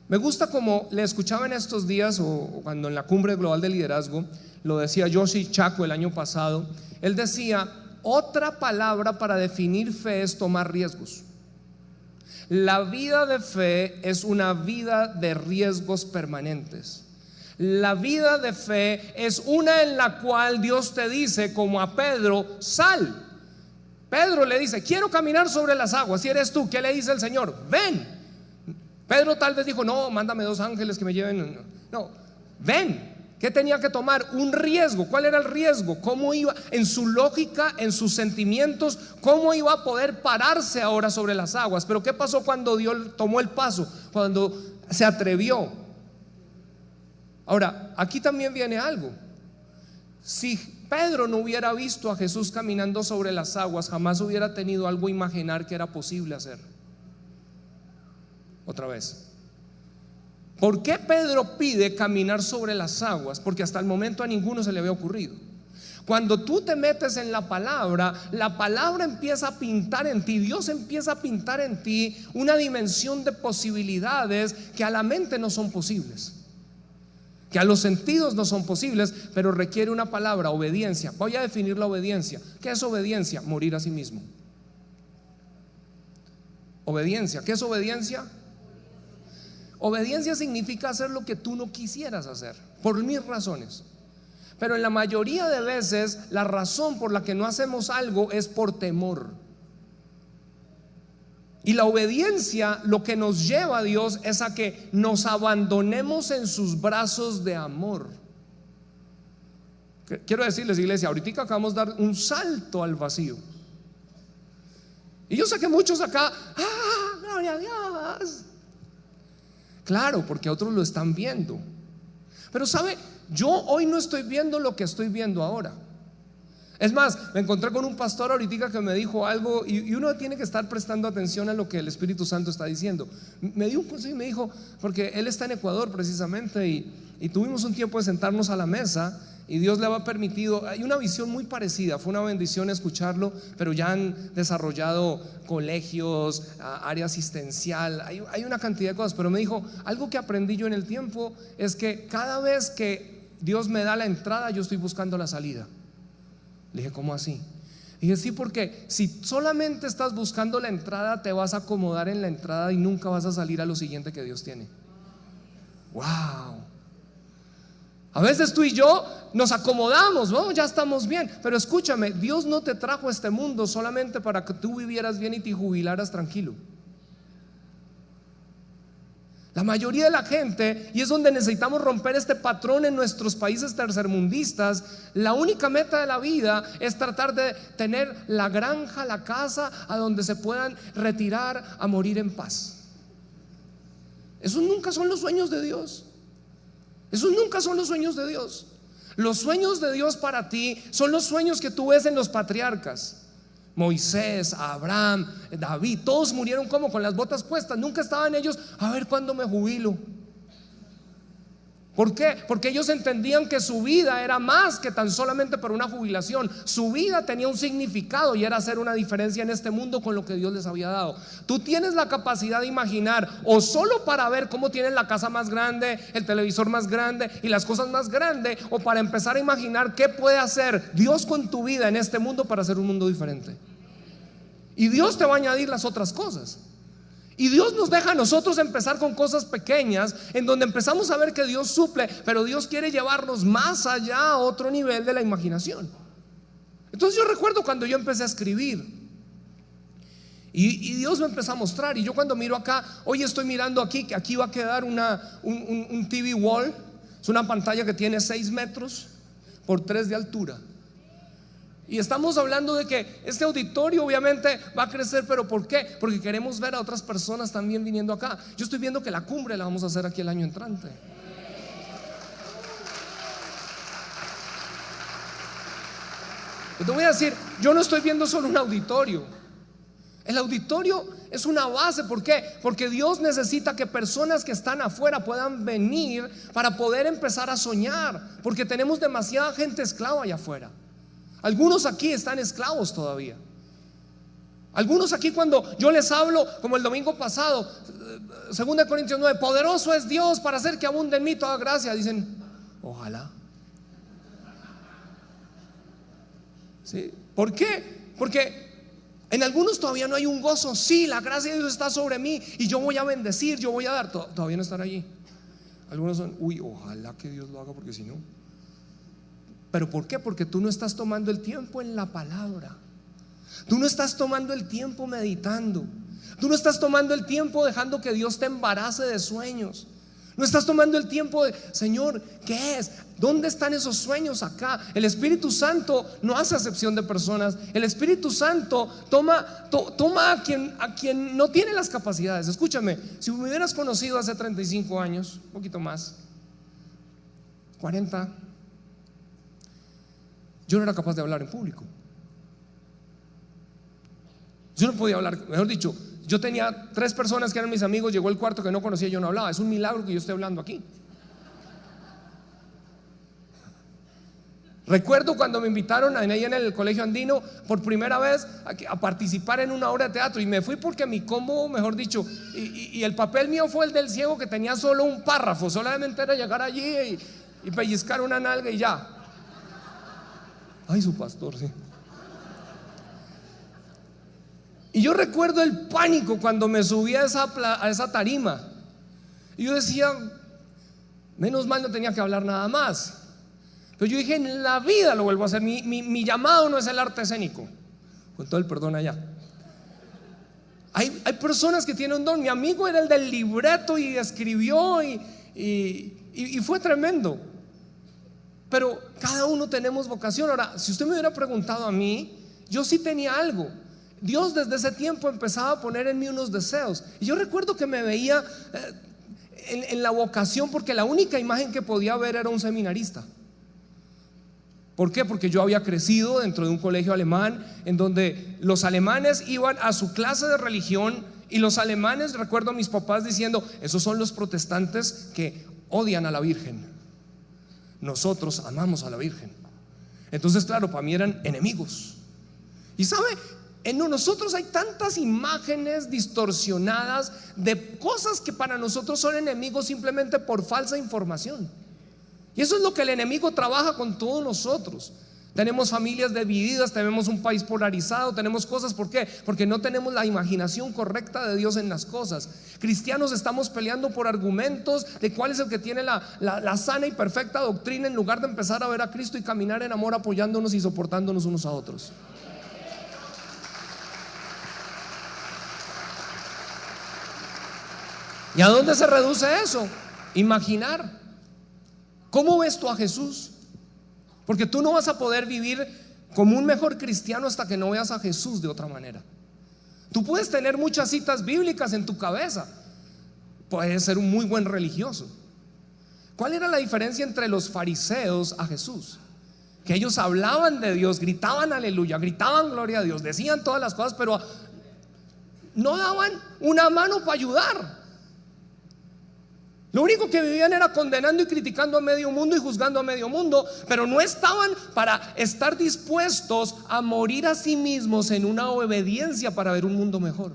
Speaker 1: Me gusta como le escuchaba en estos días, o cuando en la cumbre global de liderazgo, lo decía Yoshi Chaco el año pasado. Él decía, otra palabra para definir fe es tomar riesgos. La vida de fe es una vida de riesgos permanentes. La vida de fe es una en la cual Dios te dice, como a Pedro, sal. Pedro le dice, quiero caminar sobre las aguas. Si eres tú, ¿qué le dice el Señor? Ven. Pedro tal vez dijo, no, mándame 2 ángeles que me lleven. No, ven. ¿Qué tenía que tomar? Un riesgo. ¿Cuál era el riesgo? ¿Cómo iba? En su lógica, en sus sentimientos, ¿cómo iba a poder pararse ahora sobre las aguas? Pero ¿qué pasó cuando Dios tomó el paso? Cuando se atrevió. Ahora, aquí también viene algo. Si Pedro no hubiera visto a Jesús caminando sobre las aguas, jamás hubiera tenido algo a imaginar que era posible hacer. Otra vez, ¿Por qué Pedro pide caminar sobre las aguas? Porque hasta el momento a ninguno se le había ocurrido. Cuando tú te metes en la palabra empieza a pintar en ti, Dios empieza a pintar en ti una dimensión de posibilidades que a la mente no son posibles, que a los sentidos no son posibles, pero requiere una palabra: obediencia. Voy a definir la obediencia. ¿Qué es obediencia? Morir a sí mismo. Obediencia, ¿qué es obediencia? Obediencia significa hacer lo que tú no quisieras hacer, por mil razones. Pero en la mayoría de veces la razón por la que no hacemos algo es por temor. Y la obediencia lo que nos lleva a Dios es a que nos abandonemos en sus brazos de amor. Quiero decirles, iglesia, ahorita acabamos de dar un salto al vacío. Y yo sé que muchos acá, gloria a Dios. Claro, porque otros lo están viendo. Pero sabe, yo hoy no estoy viendo lo que estoy viendo ahora. Es más, me encontré con un pastor ahorita que me dijo algo, y uno tiene que estar prestando atención a lo que el Espíritu Santo está diciendo. Me dio un consejo y me dijo, porque él está en Ecuador precisamente, y tuvimos un tiempo de sentarnos a la mesa, y Dios le ha permitido. Hay una visión muy parecida, fue una bendición escucharlo, pero ya han desarrollado colegios, área asistencial, hay una cantidad de cosas. Pero me dijo, algo que aprendí yo en el tiempo es que cada vez que Dios me da la entrada, yo estoy buscando la salida. Le dije, ¿cómo así? Dije, sí, porque si solamente estás buscando la entrada, te vas a acomodar en la entrada y nunca vas a salir a lo siguiente que Dios tiene. Wow. A veces tú y yo nos acomodamos, ¿no? Ya estamos bien. Pero escúchame, Dios no te trajo a este mundo solamente para que tú vivieras bien y te jubilaras tranquilo. La mayoría de la gente, y es donde necesitamos romper este patrón en nuestros países tercermundistas, la única meta de la vida es tratar de tener la granja, la casa a donde se puedan retirar a morir en paz. Esos nunca son los sueños de Dios. Esos nunca son los sueños de Dios. Los sueños de Dios para ti son los sueños que tú ves en los patriarcas. Moisés, Abraham, David, todos murieron como con las botas puestas. Nunca estaban ellos, a ver cuándo me jubilo. ¿Por qué? Porque ellos entendían que su vida era más que tan solamente por una jubilación. Su vida tenía un significado y era hacer una diferencia en este mundo con lo que Dios les había dado. Tú tienes la capacidad de imaginar, o solo para ver cómo tienes la casa más grande, el televisor más grande y las cosas más grandes, o para empezar a imaginar qué puede hacer Dios con tu vida en este mundo para hacer un mundo diferente. Y Dios te va a añadir las otras cosas. Y Dios nos deja a nosotros empezar con cosas pequeñas, en donde empezamos a ver que Dios suple, pero Dios quiere llevarnos más allá a otro nivel de la imaginación. Entonces yo recuerdo cuando yo empecé a escribir, y Dios me empezó a mostrar. Y yo cuando miro acá, hoy estoy mirando aquí, que aquí va a quedar un TV wall. Es una pantalla que tiene 6 metros por 3 de altura. Y estamos hablando de que este auditorio obviamente va a crecer. ¿Pero por qué? Porque queremos ver a otras personas también viniendo acá. Yo estoy viendo que la cumbre la vamos a hacer aquí el año entrante. Te voy a decir, yo no estoy viendo solo un auditorio. El auditorio es una base. ¿Por qué? Porque Dios necesita que personas que están afuera puedan venir para poder empezar a soñar. Porque tenemos demasiada gente esclava allá afuera. Algunos aquí están esclavos todavía. Algunos aquí, cuando yo les hablo, como el domingo pasado, 2 Corintios 9, poderoso es Dios para hacer que abunde en mí toda gracia, dicen, ojalá. ¿Sí? ¿Por qué? Porque en algunos todavía no hay un gozo. Sí, la gracia de Dios está sobre mí y yo voy a bendecir, yo voy a dar. Todavía no están allí. Algunos son, ojalá que Dios lo haga, porque si no. ¿Pero por qué? Porque tú no estás tomando el tiempo en la palabra. Tú no estás tomando el tiempo meditando. Tú no estás tomando el tiempo dejando que Dios te embarace de sueños. No estás tomando el tiempo de, Señor, ¿qué es? ¿Dónde están esos sueños acá? El Espíritu Santo no hace acepción de personas. El Espíritu Santo toma a quien no tiene las capacidades. Escúchame, si me hubieras conocido hace 35 años, un poquito más, 40, yo no era capaz de hablar en público. Yo no podía hablar, mejor dicho, yo tenía 3 personas que eran mis amigos, llegó el cuarto que no conocía, yo no hablaba. Es un milagro que yo esté hablando aquí. Recuerdo cuando me invitaron ahí en el colegio andino por primera vez a participar en una obra de teatro, y me fui porque mi combo, mejor dicho, y el papel mío fue el del ciego que tenía solo un párrafo, solamente era llegar allí y pellizcar una nalga y ya. Ay, su pastor, sí. Y yo recuerdo el pánico cuando me subí a esa tarima, y yo decía, menos mal no tenía que hablar nada más. Pero yo dije, en la vida lo vuelvo a hacer. Mi llamado no es el arte escénico, con todo el perdón allá. Hay personas que tienen un don. Mi amigo era el del libreto y escribió y fue tremendo. Pero cada uno tenemos vocación. Ahora, si usted me hubiera preguntado a mí, yo sí tenía algo. Dios desde ese tiempo empezaba a poner en mí unos deseos. Y yo recuerdo que me veía en la vocación, porque la única imagen que podía ver era un seminarista. ¿Por qué? Porque yo había crecido dentro de un colegio alemán en donde los alemanes iban a su clase de religión, y los alemanes, recuerdo a mis papás diciendo, esos son los protestantes que odian a la Virgen, nosotros amamos a la Virgen. Entonces, claro, para mí eran enemigos. Y sabe, en nosotros hay tantas imágenes distorsionadas de cosas que para nosotros son enemigos simplemente por falsa información. Y eso es lo que el enemigo trabaja con todos nosotros. Tenemos familias divididas, tenemos un país polarizado, tenemos cosas. ¿Por qué? Porque no tenemos la imaginación correcta de Dios en las cosas. Cristianos estamos peleando por argumentos de cuál es el que tiene la sana y perfecta doctrina, en lugar de empezar a ver a Cristo y caminar en amor, apoyándonos y soportándonos unos a otros. ¿Y a dónde se reduce eso? Imaginar. ¿Cómo ves tú a Jesús? Porque tú no vas a poder vivir como un mejor cristiano hasta que no veas a Jesús de otra manera. Tú puedes tener muchas citas bíblicas en tu cabeza, puedes ser un muy buen religioso. ¿Cuál era la diferencia entre los fariseos a Jesús? Que ellos hablaban de Dios, gritaban aleluya, gritaban gloria a Dios, decían todas las cosas, pero no daban una mano para ayudar. Lo único que vivían era condenando y criticando a medio mundo y juzgando a medio mundo, pero no estaban para estar dispuestos a morir a sí mismos en una obediencia para ver un mundo mejor.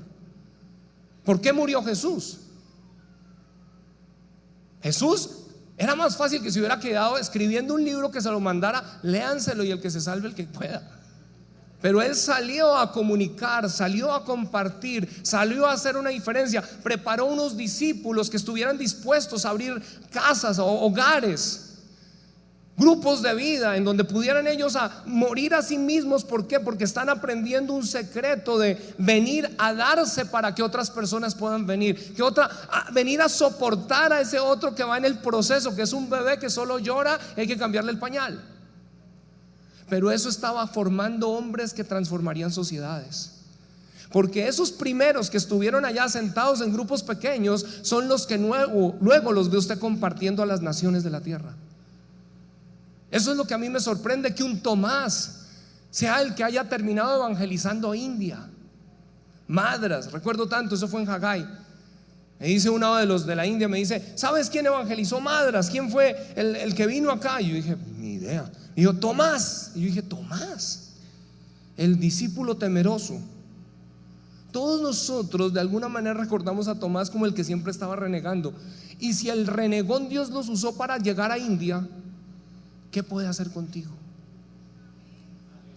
Speaker 1: ¿Por qué murió Jesús? Jesús era más fácil que se hubiera quedado escribiendo un libro, que se lo mandara, léanselo y el que se salve el que pueda. Pero Él salió a comunicar, salió a compartir, salió a hacer una diferencia. Preparó unos discípulos que estuvieran dispuestos a abrir casas o hogares, grupos de vida en donde pudieran ellos a morir a sí mismos. ¿Por qué? Porque están aprendiendo un secreto de venir a darse para que otras personas puedan venir, venir a soportar a ese otro que va en el proceso, que es un bebé que solo llora y hay que cambiarle el pañal. Pero eso estaba formando hombres que transformarían sociedades. Porque esos primeros que estuvieron allá sentados en grupos pequeños son los que luego los ve usted compartiendo a las naciones de la tierra. Eso es lo que a mí me sorprende, que un Tomás sea el que haya terminado evangelizando a India. Madras, recuerdo tanto, eso fue en Haggai. Me dice uno de los de la India, me dice, ¿sabes quién evangelizó Madras? ¿Quién fue el que vino acá? Y yo dije, ni idea. Y yo, Tomás. Y yo dije, Tomás, el discípulo temeroso. Todos nosotros de alguna manera recordamos a Tomás como el que siempre estaba renegando. Y si el renegón Dios los usó para llegar a India, ¿qué puede hacer contigo?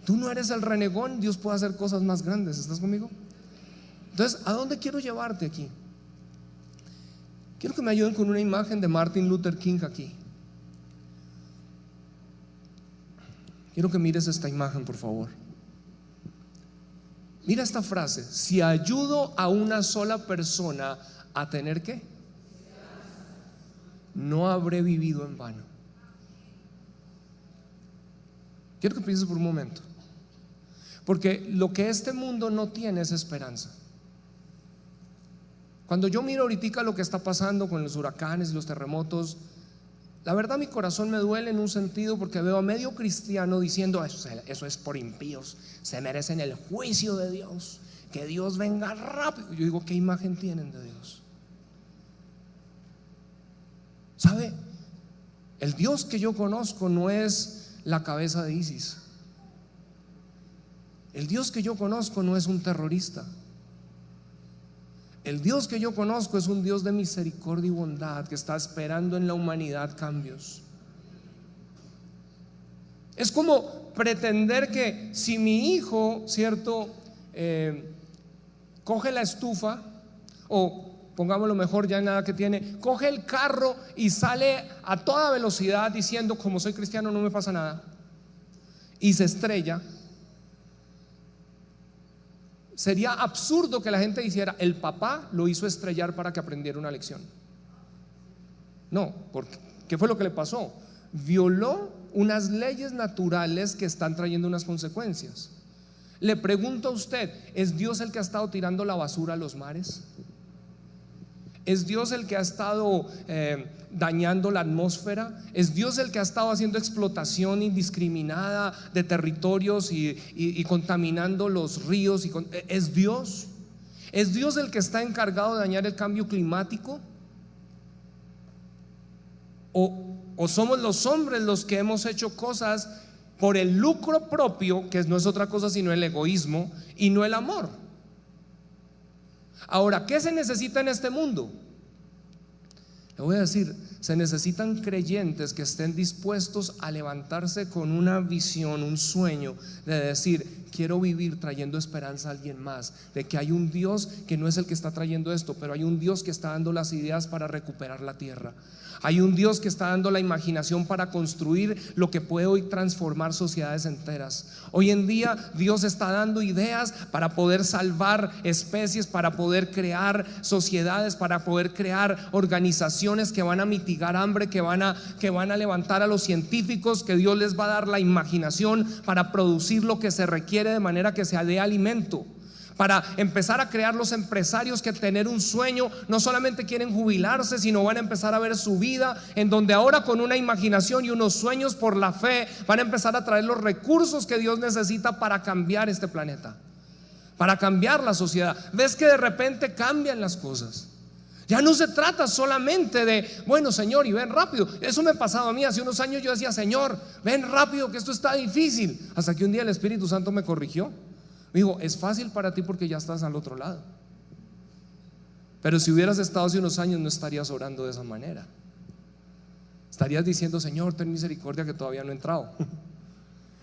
Speaker 1: Tú no eres el renegón, Dios puede hacer cosas más grandes. ¿Estás conmigo? Entonces, ¿a dónde quiero llevarte aquí? Quiero que me ayuden con una imagen de Martin Luther King aquí. Quiero que mires esta imagen, por favor. Mira esta frase: si ayudo a una sola persona a tener ¿qué? No habré vivido en vano. Quiero que pienses por un momento, porque lo que este mundo no tiene es esperanza. Cuando yo miro ahorita lo que está pasando con los huracanes y los terremotos, la verdad mi corazón me duele en un sentido, porque veo a medio cristiano diciendo eso es por impíos, se merecen el juicio de Dios. que Dios venga rápido. Yo digo, ¿qué imagen tienen de Dios? ¿Sabe? El Dios que yo conozco no es la cabeza de ISIS. El Dios que yo conozco no es un terrorista. El Dios que yo conozco es un Dios de misericordia y bondad, que está esperando en la humanidad cambios. Es como pretender que si mi hijo, ¿cierto? Coge la estufa, o pongámoslo mejor ya en la edad que tiene, coge el carro y sale a toda velocidad diciendo, como soy cristiano no me pasa nada, y se estrella. Sería absurdo que la gente dijera, el papá lo hizo estrellar para que aprendiera una lección. No, porque ¿qué fue lo que le pasó? Violó unas leyes naturales que están trayendo unas consecuencias. Le pregunto a usted, ¿es Dios el que ha estado tirando la basura a los mares? ¿Es Dios el que ha estado dañando la atmósfera? ¿Es Dios el que ha estado haciendo explotación indiscriminada de territorios y contaminando los ríos? ¿Es Dios? ¿Es Dios el que está encargado de dañar el cambio climático? ¿O somos los hombres los que hemos hecho cosas por el lucro propio, que no es otra cosa sino el egoísmo y no el amor? Ahora, ¿qué se necesita en este mundo? Le voy a decir, se necesitan creyentes que estén dispuestos a levantarse con una visión, un sueño de decir, quiero vivir trayendo esperanza a alguien más, de que hay un Dios que no es el que está trayendo esto, pero hay un Dios que está dando las ideas para recuperar la tierra. Hay un Dios que está dando la imaginación para construir lo que puede hoy transformar sociedades enteras. Hoy en día Dios está dando ideas para poder salvar especies, para poder crear sociedades, para poder crear organizaciones que van a mitigar hambre, que van a levantar a los científicos, que Dios les va a dar la imaginación para producir lo que se requiere de manera que se dé alimento. Para empezar a crear los empresarios que tener un sueño, no solamente quieren jubilarse, sino van a empezar a ver su vida en donde ahora con una imaginación y unos sueños por la fe van a empezar a traer los recursos que Dios necesita para cambiar este planeta, para cambiar la sociedad. Ves que de repente cambian las cosas. Ya no se trata solamente de, bueno, Señor, y ven rápido. Eso me ha pasado a mí. Hace unos años yo decía, Señor, ven rápido que esto está difícil. Hasta que un día el Espíritu Santo me corrigió. Me dijo, es fácil para ti porque ya estás al otro lado. Pero si hubieras estado hace unos años no estarías orando de esa manera. Estarías diciendo, Señor, ten misericordia que todavía no he entrado.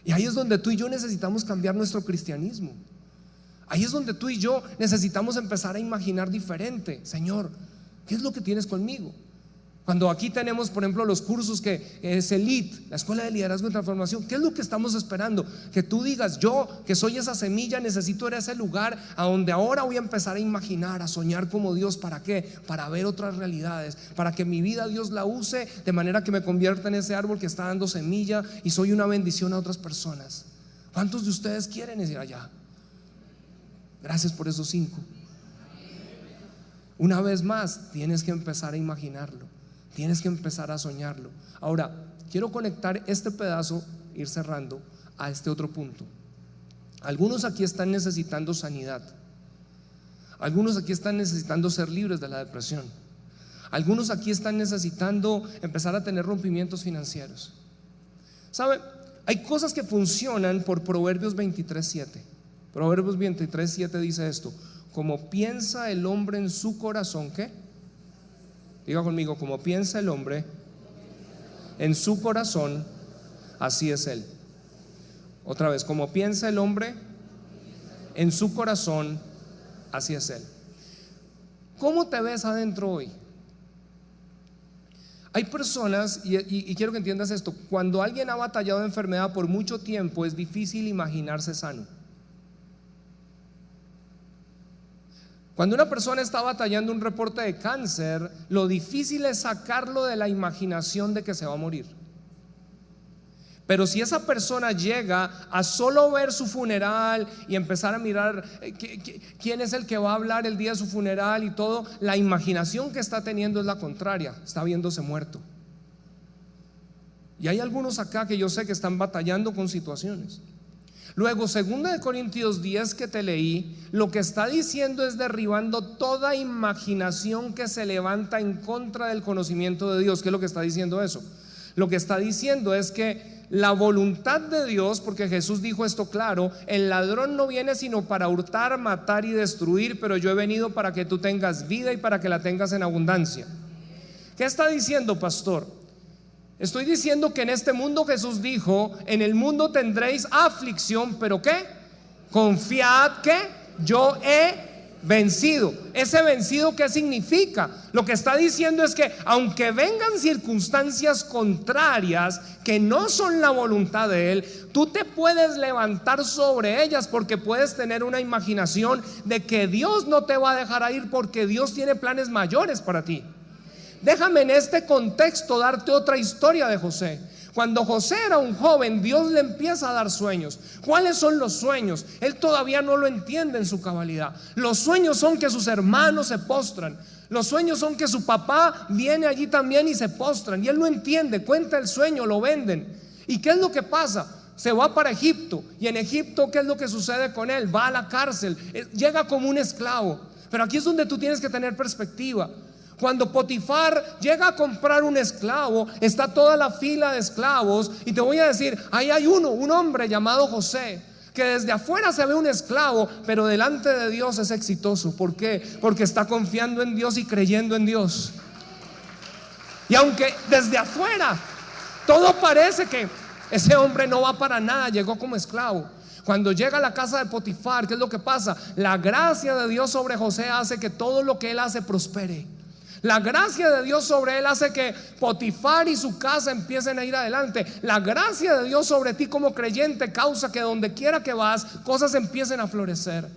Speaker 1: Y ahí es donde tú y yo necesitamos cambiar nuestro cristianismo. Ahí es donde tú y yo necesitamos empezar a imaginar diferente. Señor, ¿qué es lo que tienes conmigo? Cuando aquí tenemos, por ejemplo, los cursos que es Elite, la Escuela de Liderazgo y Transformación, ¿qué es lo que estamos esperando? Que tú digas, yo que soy esa semilla, necesito ir a ese lugar a donde ahora voy a empezar a imaginar, a soñar como Dios. ¿Para qué? Para ver otras realidades, para que mi vida Dios la use de manera que me convierta en ese árbol que está dando semilla y soy una bendición a otras personas. ¿Cuántos de ustedes quieren ir allá? Gracias por esos 5. Una vez más, tienes que empezar a imaginarlo. Tienes que empezar a soñarlo. Ahora, quiero conectar este pedazo, ir cerrando, a este otro punto. Algunos aquí están necesitando sanidad. Algunos aquí están necesitando ser libres de la depresión. Algunos aquí están necesitando empezar a tener rompimientos financieros. ¿Sabe? Hay cosas que funcionan por Proverbios 23:7. Proverbios 23:7 dice esto: como piensa el hombre en su corazón, ¿qué? Diga conmigo, como piensa el hombre en su corazón, así es él. Otra vez, como piensa el hombre en su corazón, así es él. ¿Cómo te ves adentro hoy? Hay personas, y quiero que entiendas esto, cuando alguien ha batallado de enfermedad por mucho tiempo, es difícil imaginarse sano. Cuando una persona está batallando un reporte de cáncer, lo difícil es sacarlo de la imaginación de que se va a morir. Pero si esa persona llega a solo ver su funeral y empezar a mirar quién es el que va a hablar el día de su funeral y todo, la imaginación que está teniendo es la contraria, está viéndose muerto. Y hay algunos acá que yo sé que están batallando con situaciones. Luego, 2 Corintios 10 que te leí, lo que está diciendo es derribando toda imaginación que se levanta en contra del conocimiento de Dios. ¿Qué es lo que está diciendo eso? Lo que está diciendo es que la voluntad de Dios, porque Jesús dijo esto claro: el ladrón no viene sino para hurtar, matar y destruir, pero yo he venido para que tú tengas vida y para que la tengas en abundancia. ¿Qué está diciendo, pastor? Estoy diciendo que en este mundo, Jesús dijo: en el mundo tendréis aflicción, pero ¿qué? Confiad que yo he vencido. Ese vencido, ¿qué significa? Lo que está diciendo es que aunque vengan circunstancias contrarias que no son la voluntad de Él, tú te puedes levantar sobre ellas, porque puedes tener una imaginación de que Dios no te va a dejar ir, porque Dios tiene planes mayores para ti. Déjame en este contexto darte otra historia de José. Cuando José era un joven, Dios le empieza a dar sueños. ¿Cuáles son los sueños? Él todavía no lo entiende en su cabalidad. Los sueños son que sus hermanos se postran. Los sueños son que su papá viene allí también y se postran. Y él no entiende, cuenta el sueño, lo venden. ¿Y qué es lo que pasa? Se va para Egipto. Y en Egipto, ¿qué es lo que sucede con él? Va a la cárcel, llega como un esclavo. Pero aquí es donde tú tienes que tener perspectiva. Cuando Potifar llega a comprar un esclavo, está toda la fila de esclavos, y te voy a decir, ahí hay un hombre llamado José, que desde afuera se ve un esclavo, pero delante de Dios es exitoso. ¿Por qué? Porque está confiando en Dios y creyendo en Dios. Y aunque desde afuera todo parece que ese hombre no va para nada, llegó como esclavo, cuando llega a la casa de Potifar, ¿qué es lo que pasa? La gracia de Dios sobre José hace que todo lo que él hace prospere. La gracia de Dios sobre él hace que Potifar y su casa empiecen a ir adelante. La gracia de Dios sobre ti como creyente causa que donde quiera que vas, cosas empiecen a florecer.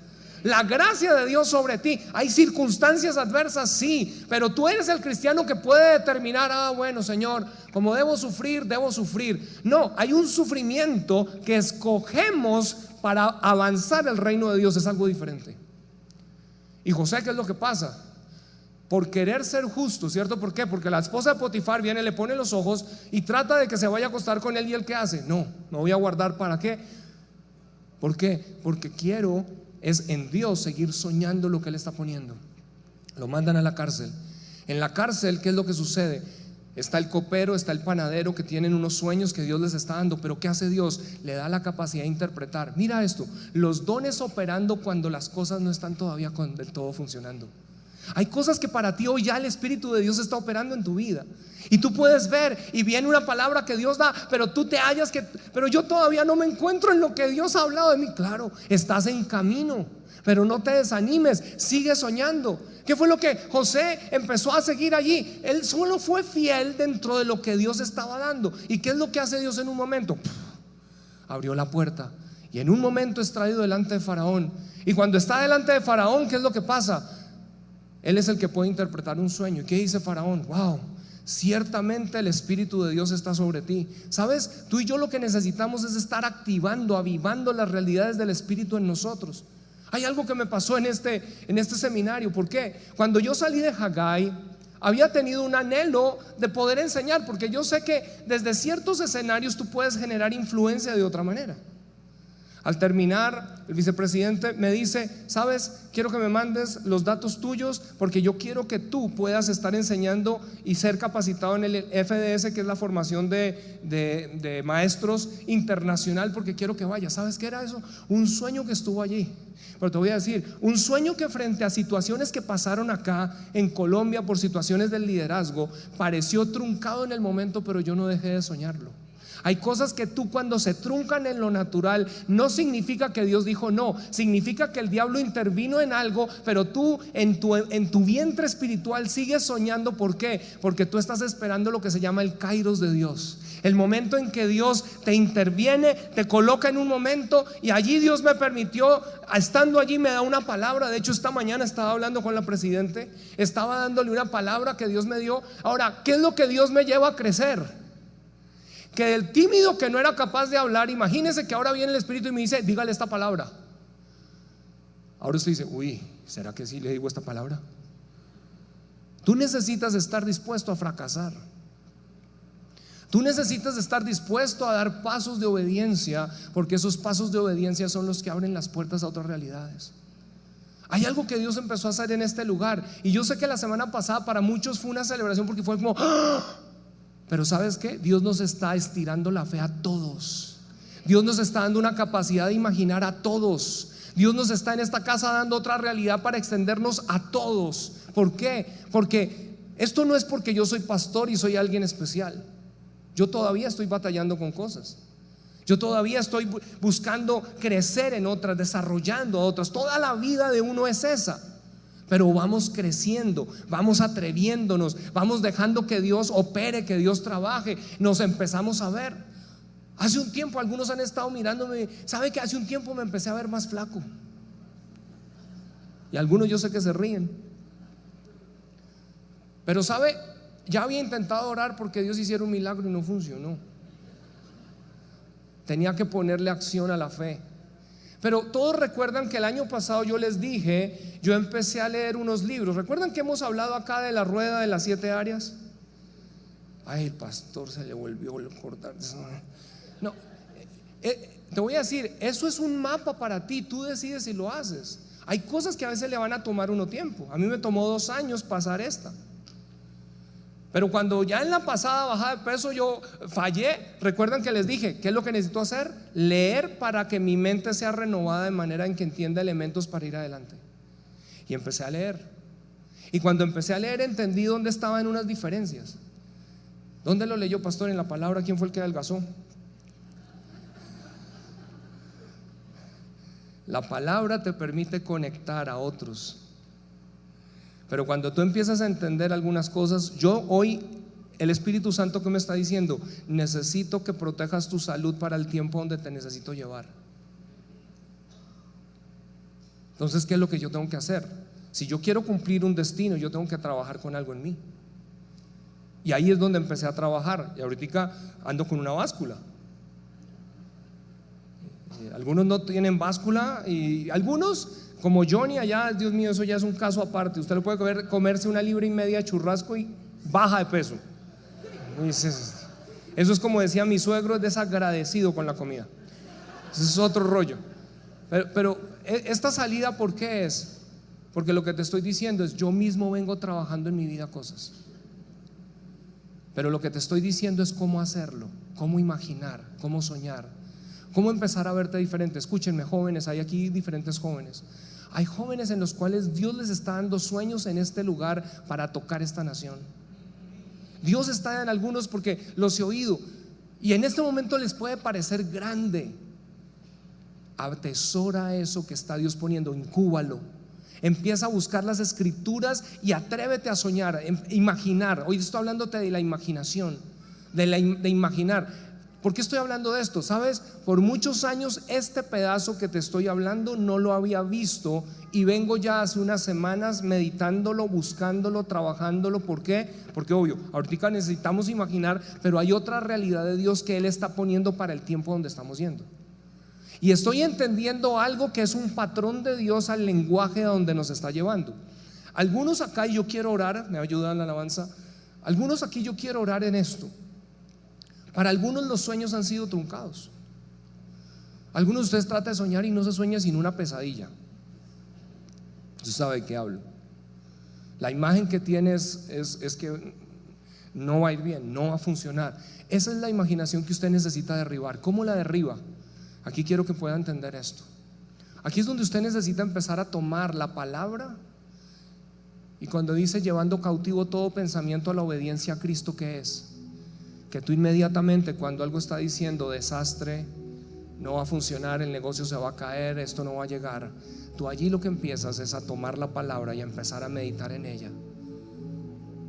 Speaker 1: La gracia de Dios sobre ti. Hay circunstancias adversas, sí, pero tú eres el cristiano que puede determinar: bueno, Señor, como debo sufrir, debo sufrir. No, hay un sufrimiento que escogemos para avanzar el reino de Dios. Es algo diferente. Y José, ¿qué es lo que pasa? Por querer ser justo, ¿cierto? ¿Por qué? Porque la esposa de Potifar viene, le pone los ojos y trata de que se vaya a acostar con él. ¿Y él qué hace? No voy a guardar. ¿Para qué? ¿Por qué? Porque quiero es en Dios seguir soñando lo que él está poniendo. Lo mandan a la cárcel. En la cárcel, ¿qué es lo que sucede? Está el copero, está el panadero, que tienen unos sueños que Dios les está dando. Pero ¿qué hace Dios? Le da la capacidad de interpretar. Mira esto: los dones operando cuando las cosas no están todavía del todo funcionando. Hay cosas que para ti hoy ya el Espíritu de Dios está operando en tu vida, y tú puedes ver, y viene una palabra que Dios da, pero tú te hallas pero yo todavía no me encuentro en lo que Dios ha hablado de mí. Claro, estás en camino, pero no te desanimes, sigue soñando. ¿Qué fue lo que José empezó a seguir allí? Él solo fue fiel dentro de lo que Dios estaba dando. ¿Y qué es lo que hace Dios en un momento? Abrió la puerta, y en un momento es traído delante de Faraón. Y cuando está delante de Faraón, ¿qué es lo que pasa? Él es el que puede interpretar un sueño. ¿Y qué dice Faraón? Wow, ciertamente el Espíritu de Dios está sobre ti. ¿Sabes? Tú y yo lo que necesitamos es estar activando, avivando las realidades del Espíritu en nosotros. Hay algo que me pasó en este seminario. ¿Por qué? Cuando yo salí de Haggai, había tenido un anhelo de poder enseñar, porque yo sé que desde ciertos escenarios tú puedes generar influencia de otra manera. Al terminar, el vicepresidente me dice: ¿sabes? Quiero que me mandes los datos tuyos, porque yo quiero que tú puedas estar enseñando y ser capacitado en el FDS, que es la formación de maestros internacional, porque quiero que vayas. ¿Sabes qué era eso? Un sueño que estuvo allí. Pero te voy a decir, un sueño que frente a situaciones que pasaron acá en Colombia por situaciones del liderazgo, pareció truncado en el momento, pero yo no dejé de soñarlo. Hay cosas que tú, cuando se truncan en lo natural, no significa que Dios dijo no, significa que el diablo intervino en algo, pero tú en tu vientre espiritual sigues soñando. ¿Por qué? Porque tú estás esperando lo que se llama el kairos de Dios, el momento en que Dios te interviene, te coloca en un momento. Y allí Dios me permitió, estando allí, me da una palabra. De hecho, esta mañana estaba hablando con la presidente, estaba dándole una palabra que Dios me dio. Ahora, ¿qué es lo que Dios me lleva a crecer? Que del tímido que no era capaz de hablar, imagínense que ahora viene el Espíritu y me dice: dígale esta palabra. Ahora usted dice: uy, ¿será que sí le digo esta palabra? Tú necesitas estar dispuesto a fracasar. Tú necesitas estar dispuesto a dar pasos de obediencia, porque esos pasos de obediencia son los que abren las puertas a otras realidades. Hay algo que Dios empezó a hacer en este lugar, y yo sé que la semana pasada para muchos fue una celebración porque fue como ¡ah! Pero ¿sabes qué? Dios nos está estirando la fe a todos. Dios nos está dando una capacidad de imaginar a todos. Dios nos está en esta casa dando otra realidad para extendernos a todos. ¿Por qué? Porque esto no es porque yo soy pastor y soy alguien especial. Yo todavía estoy batallando con cosas. Yo todavía estoy buscando crecer en otras, desarrollando a otras. Toda la vida de uno es esa. Pero vamos creciendo, vamos atreviéndonos, vamos dejando que Dios opere, que Dios trabaje. Nos empezamos a ver. Hace un tiempo algunos han estado mirándome. ¿Sabe que hace un tiempo me empecé a ver más flaco? Y algunos yo sé que se ríen. Pero ¿sabe? Ya había intentado orar porque Dios hiciera un milagro y no funcionó. Tenía que ponerle acción a la fe. Pero todos recuerdan que el año pasado yo les dije, yo empecé a leer unos libros. ¿Recuerdan que hemos hablado acá de la rueda de las 7 áreas? Ay, el pastor se le volvió a cortar. No, te voy a decir, eso es un mapa para ti. Tú decides si lo haces. Hay cosas que a veces le van a tomar uno tiempo. A mí me tomó 2 años pasar esta. Pero cuando ya en la pasada bajada de peso yo fallé, recuerdan que les dije, ¿qué es lo que necesito hacer? Leer para que mi mente sea renovada de manera en que entienda elementos para ir adelante. Y empecé a leer. Y cuando empecé a leer entendí dónde estaban unas diferencias. ¿Dónde lo leyó, pastor? En la palabra. ¿Quién fue el que adelgazó? La palabra te permite conectar a otros. Pero cuando tú empiezas a entender algunas cosas, yo hoy, el Espíritu Santo que me está diciendo, necesito que protejas tu salud para el tiempo donde te necesito llevar. Entonces, ¿qué es lo que yo tengo que hacer? Si yo quiero cumplir un destino, yo tengo que trabajar con algo en mí. Y ahí es donde empecé a trabajar. Y ahorita ando con una báscula. Algunos no tienen báscula y algunos, como Johnny allá, Dios mío, eso ya es un caso aparte. Usted lo puede comerse 1,5 libras de churrasco y baja de peso. Eso es como decía mi suegro, es desagradecido con la comida. Eso es otro rollo. Pero esta salida, ¿por qué es? Porque lo que te estoy diciendo es, yo mismo vengo trabajando en mi vida cosas. Pero lo que te estoy diciendo es cómo hacerlo, cómo imaginar, cómo soñar, cómo empezar a verte diferente. Escúchenme, jóvenes, hay aquí diferentes jóvenes. Hay jóvenes en los cuales Dios les está dando sueños en este lugar para tocar esta nación. Dios está en algunos porque los he oído y en este momento les puede parecer grande. Atesora eso que está Dios poniendo, incúbalo. Empieza a buscar las escrituras y atrévete a soñar, imaginar. Hoy estoy hablándote de la imaginación, de imaginar. ¿Por qué estoy hablando de esto? Sabes, por muchos años este pedazo que te estoy hablando no lo había visto y vengo ya hace unas semanas meditándolo, buscándolo, trabajándolo. ¿Por qué? Porque obvio, ahorita necesitamos imaginar, pero hay otra realidad de Dios que Él está poniendo para el tiempo donde estamos yendo. Y estoy entendiendo algo que es un patrón de Dios al lenguaje a donde nos está llevando. Algunos acá, y yo quiero orar, me ayuda en la alabanza. Algunos aquí yo quiero orar en esto. Para algunos los sueños han sido truncados. Algunos de ustedes tratan de soñar y no se sueña sin una pesadilla. Usted sabe de qué hablo. La imagen que tienes es que no va a ir bien, no va a funcionar. Esa es la imaginación que usted necesita derribar. ¿Cómo la derriba? Aquí quiero que pueda entender esto. Aquí es donde usted necesita empezar a tomar la palabra. Y cuando dice llevando cautivo todo pensamiento a la obediencia a Cristo, ¿qué es? Que tú inmediatamente cuando algo está diciendo desastre, no va a funcionar, el negocio se va a caer, esto no va a llegar, tú allí lo que empiezas es a tomar la palabra y a empezar a meditar en ella.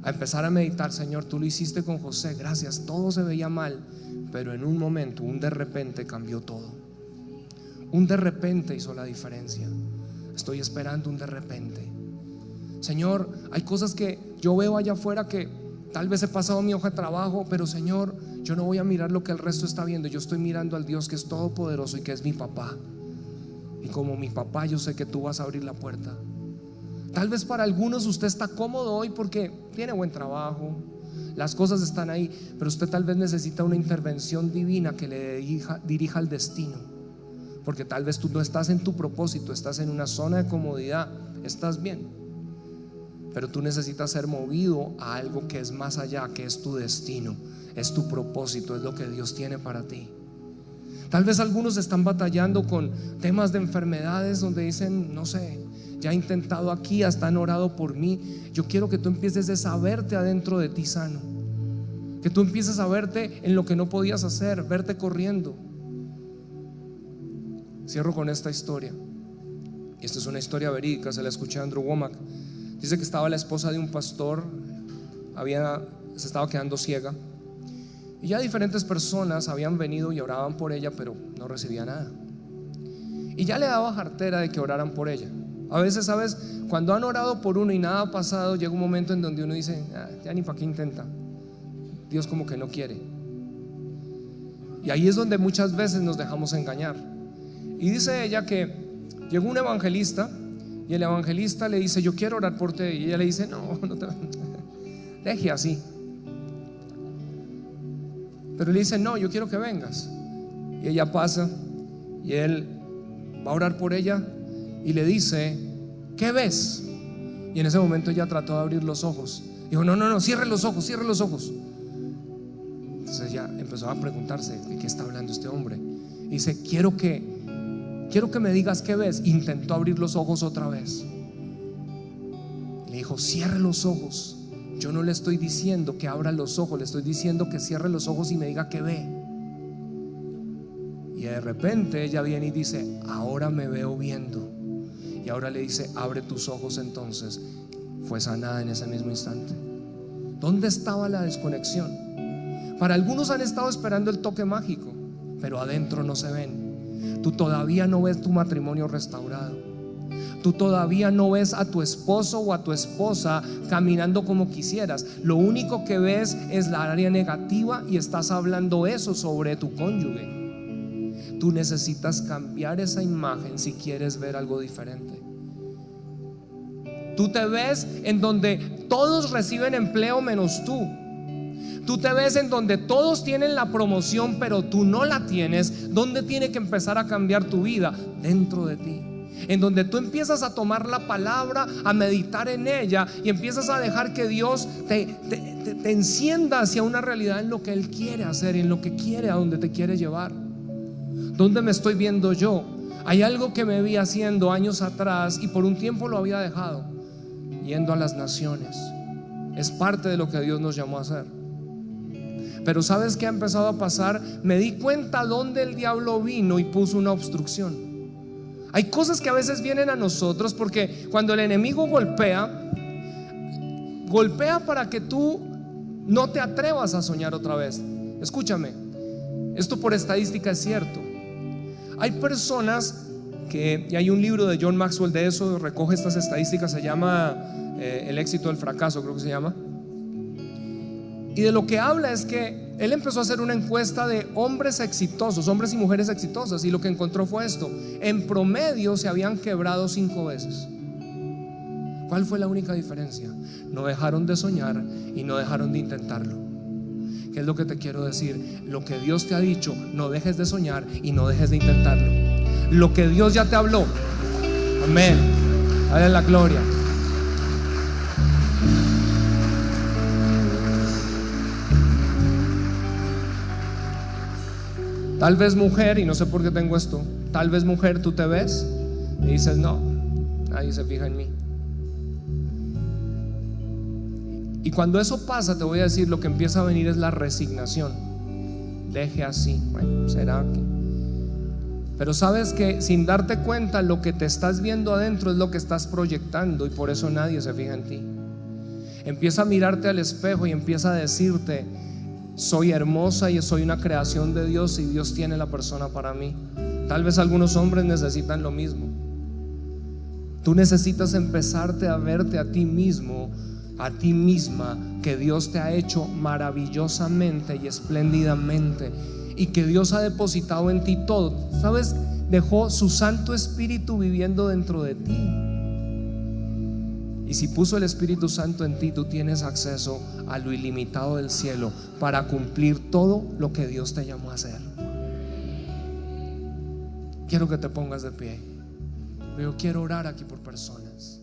Speaker 1: A empezar a meditar, Señor, tú lo hiciste con José, gracias, todo se veía mal, pero en un momento, un de repente cambió todo. Un de repente hizo la diferencia. Estoy esperando un de repente. Señor, hay cosas que yo veo allá afuera que tal vez he pasado mi hoja de trabajo, pero Señor, yo no voy a mirar lo que el resto está viendo. Yo estoy mirando al Dios que es todopoderoso y que es mi papá. Y como mi papá, yo sé que tú vas a abrir la puerta. Tal vez para algunos usted está cómodo hoy porque tiene buen trabajo, las cosas están ahí, pero usted tal vez necesita una intervención divina que le dirija al destino, porque tal vez tú no estás en tu propósito, estás en una zona de comodidad, estás bien, pero tú necesitas ser movido a algo que es más allá, que es tu destino, es tu propósito, es lo que Dios tiene para ti. Tal vez algunos están batallando con temas de enfermedades donde dicen, no sé, ya he intentado aquí, hasta han orado por mí. Yo quiero que tú empieces a verte adentro de ti sano, que tú empieces a verte en lo que no podías hacer, verte corriendo. Cierro con esta historia. Esta es una historia verídica, se la escuché a Andrew Womack. Dice que estaba la esposa de un pastor, se estaba quedando ciega, y ya diferentes personas habían venido y oraban por ella, pero no recibía nada. Y ya le daba jartera de que oraran por ella. A veces, ¿sabes? Cuando han orado por uno y nada ha pasado, llega un momento en donde uno dice, ya ni para qué intenta, Dios como que no quiere. Y ahí es donde muchas veces nos dejamos engañar. Y dice ella que llegó un evangelista, y el evangelista le dice, yo quiero orar por ti. Y ella le dice, no te deje así. Pero le dice, no, yo quiero que vengas. Y ella pasa, y él va a orar por ella y le dice, ¿qué ves? Y en ese momento ella trató de abrir los ojos. Dijo, no, cierre los ojos, cierre los ojos. Entonces ella empezó a preguntarse, ¿de qué está hablando este hombre? Y dice, quiero que me digas qué ves. Intentó abrir los ojos otra vez. Le dijo, cierre los ojos. Yo no le estoy diciendo que abra los ojos, le estoy diciendo que cierre los ojos y me diga qué ve. Y de repente ella viene y dice, ahora me veo viendo. Y ahora le dice, abre tus ojos entonces. Fue sanada en ese mismo instante. ¿Dónde estaba la desconexión? Para algunos han estado esperando el toque mágico, pero adentro no se ven. Tú todavía no ves tu matrimonio restaurado. Tú todavía no ves a tu esposo o a tu esposa caminando como quisieras. Lo único que ves es la área negativa y estás hablando eso sobre tu cónyuge. Tú necesitas cambiar esa imagen si quieres ver algo diferente. Tú te ves en donde todos reciben empleo menos tú. Tú te ves en donde todos tienen la promoción pero tú no la tienes. ¿Dónde tiene que empezar a cambiar tu vida? Dentro de ti. En donde tú empiezas a tomar la palabra, a meditar en ella y empiezas a dejar que Dios te encienda hacia una realidad en lo que Él quiere hacer, en lo que quiere, a donde te quiere llevar. ¿Dónde me estoy viendo yo? Hay algo que me vi haciendo años atrás y por un tiempo lo había dejado, yendo a las naciones. Es parte de lo que Dios nos llamó a hacer. Pero ¿sabes qué ha empezado a pasar? Me di cuenta dónde el diablo vino y puso una obstrucción. Hay cosas que a veces vienen a nosotros porque cuando el enemigo golpea para que tú no te atrevas a soñar otra vez. Escúchame, esto por estadística es cierto. Hay personas que, y hay un libro de John Maxwell de eso, recoge estas estadísticas, se llama El éxito del fracaso, creo que se llama. Y de lo que habla es que él empezó a hacer una encuesta de hombres exitosos, hombres y mujeres exitosas, y lo que encontró fue esto: en promedio se habían quebrado 5 veces. ¿Cuál fue la única diferencia? No dejaron de soñar y no dejaron de intentarlo. ¿Qué es lo que te quiero decir? Lo que Dios te ha dicho, no dejes de soñar y no dejes de intentarlo. Lo que Dios ya te habló, amén, dale la gloria. Tal vez mujer, y no sé por qué tengo esto, tal vez mujer, tú te ves y dices, no, nadie se fija en mí. Y cuando eso pasa, te voy a decir, lo que empieza a venir es la resignación. Deje así, bueno, será que. Pero sabes que sin darte cuenta, lo que te estás viendo adentro es lo que estás proyectando, y por eso nadie se fija en ti. Empieza a mirarte al espejo y empieza a decirte: soy hermosa y soy una creación de Dios, y Dios tiene la persona para mí. Tal vez algunos hombres necesitan lo mismo. Tú necesitas empezarte a verte a ti mismo, a ti misma, que Dios te ha hecho maravillosamente y espléndidamente, y que Dios ha depositado en ti todo. ¿Sabes? Dejó su Santo Espíritu viviendo dentro de ti. Y si puso el Espíritu Santo en ti, tú tienes acceso a lo ilimitado del cielo para cumplir todo lo que Dios te llamó a hacer. Quiero que te pongas de pie. Yo quiero orar aquí por personas.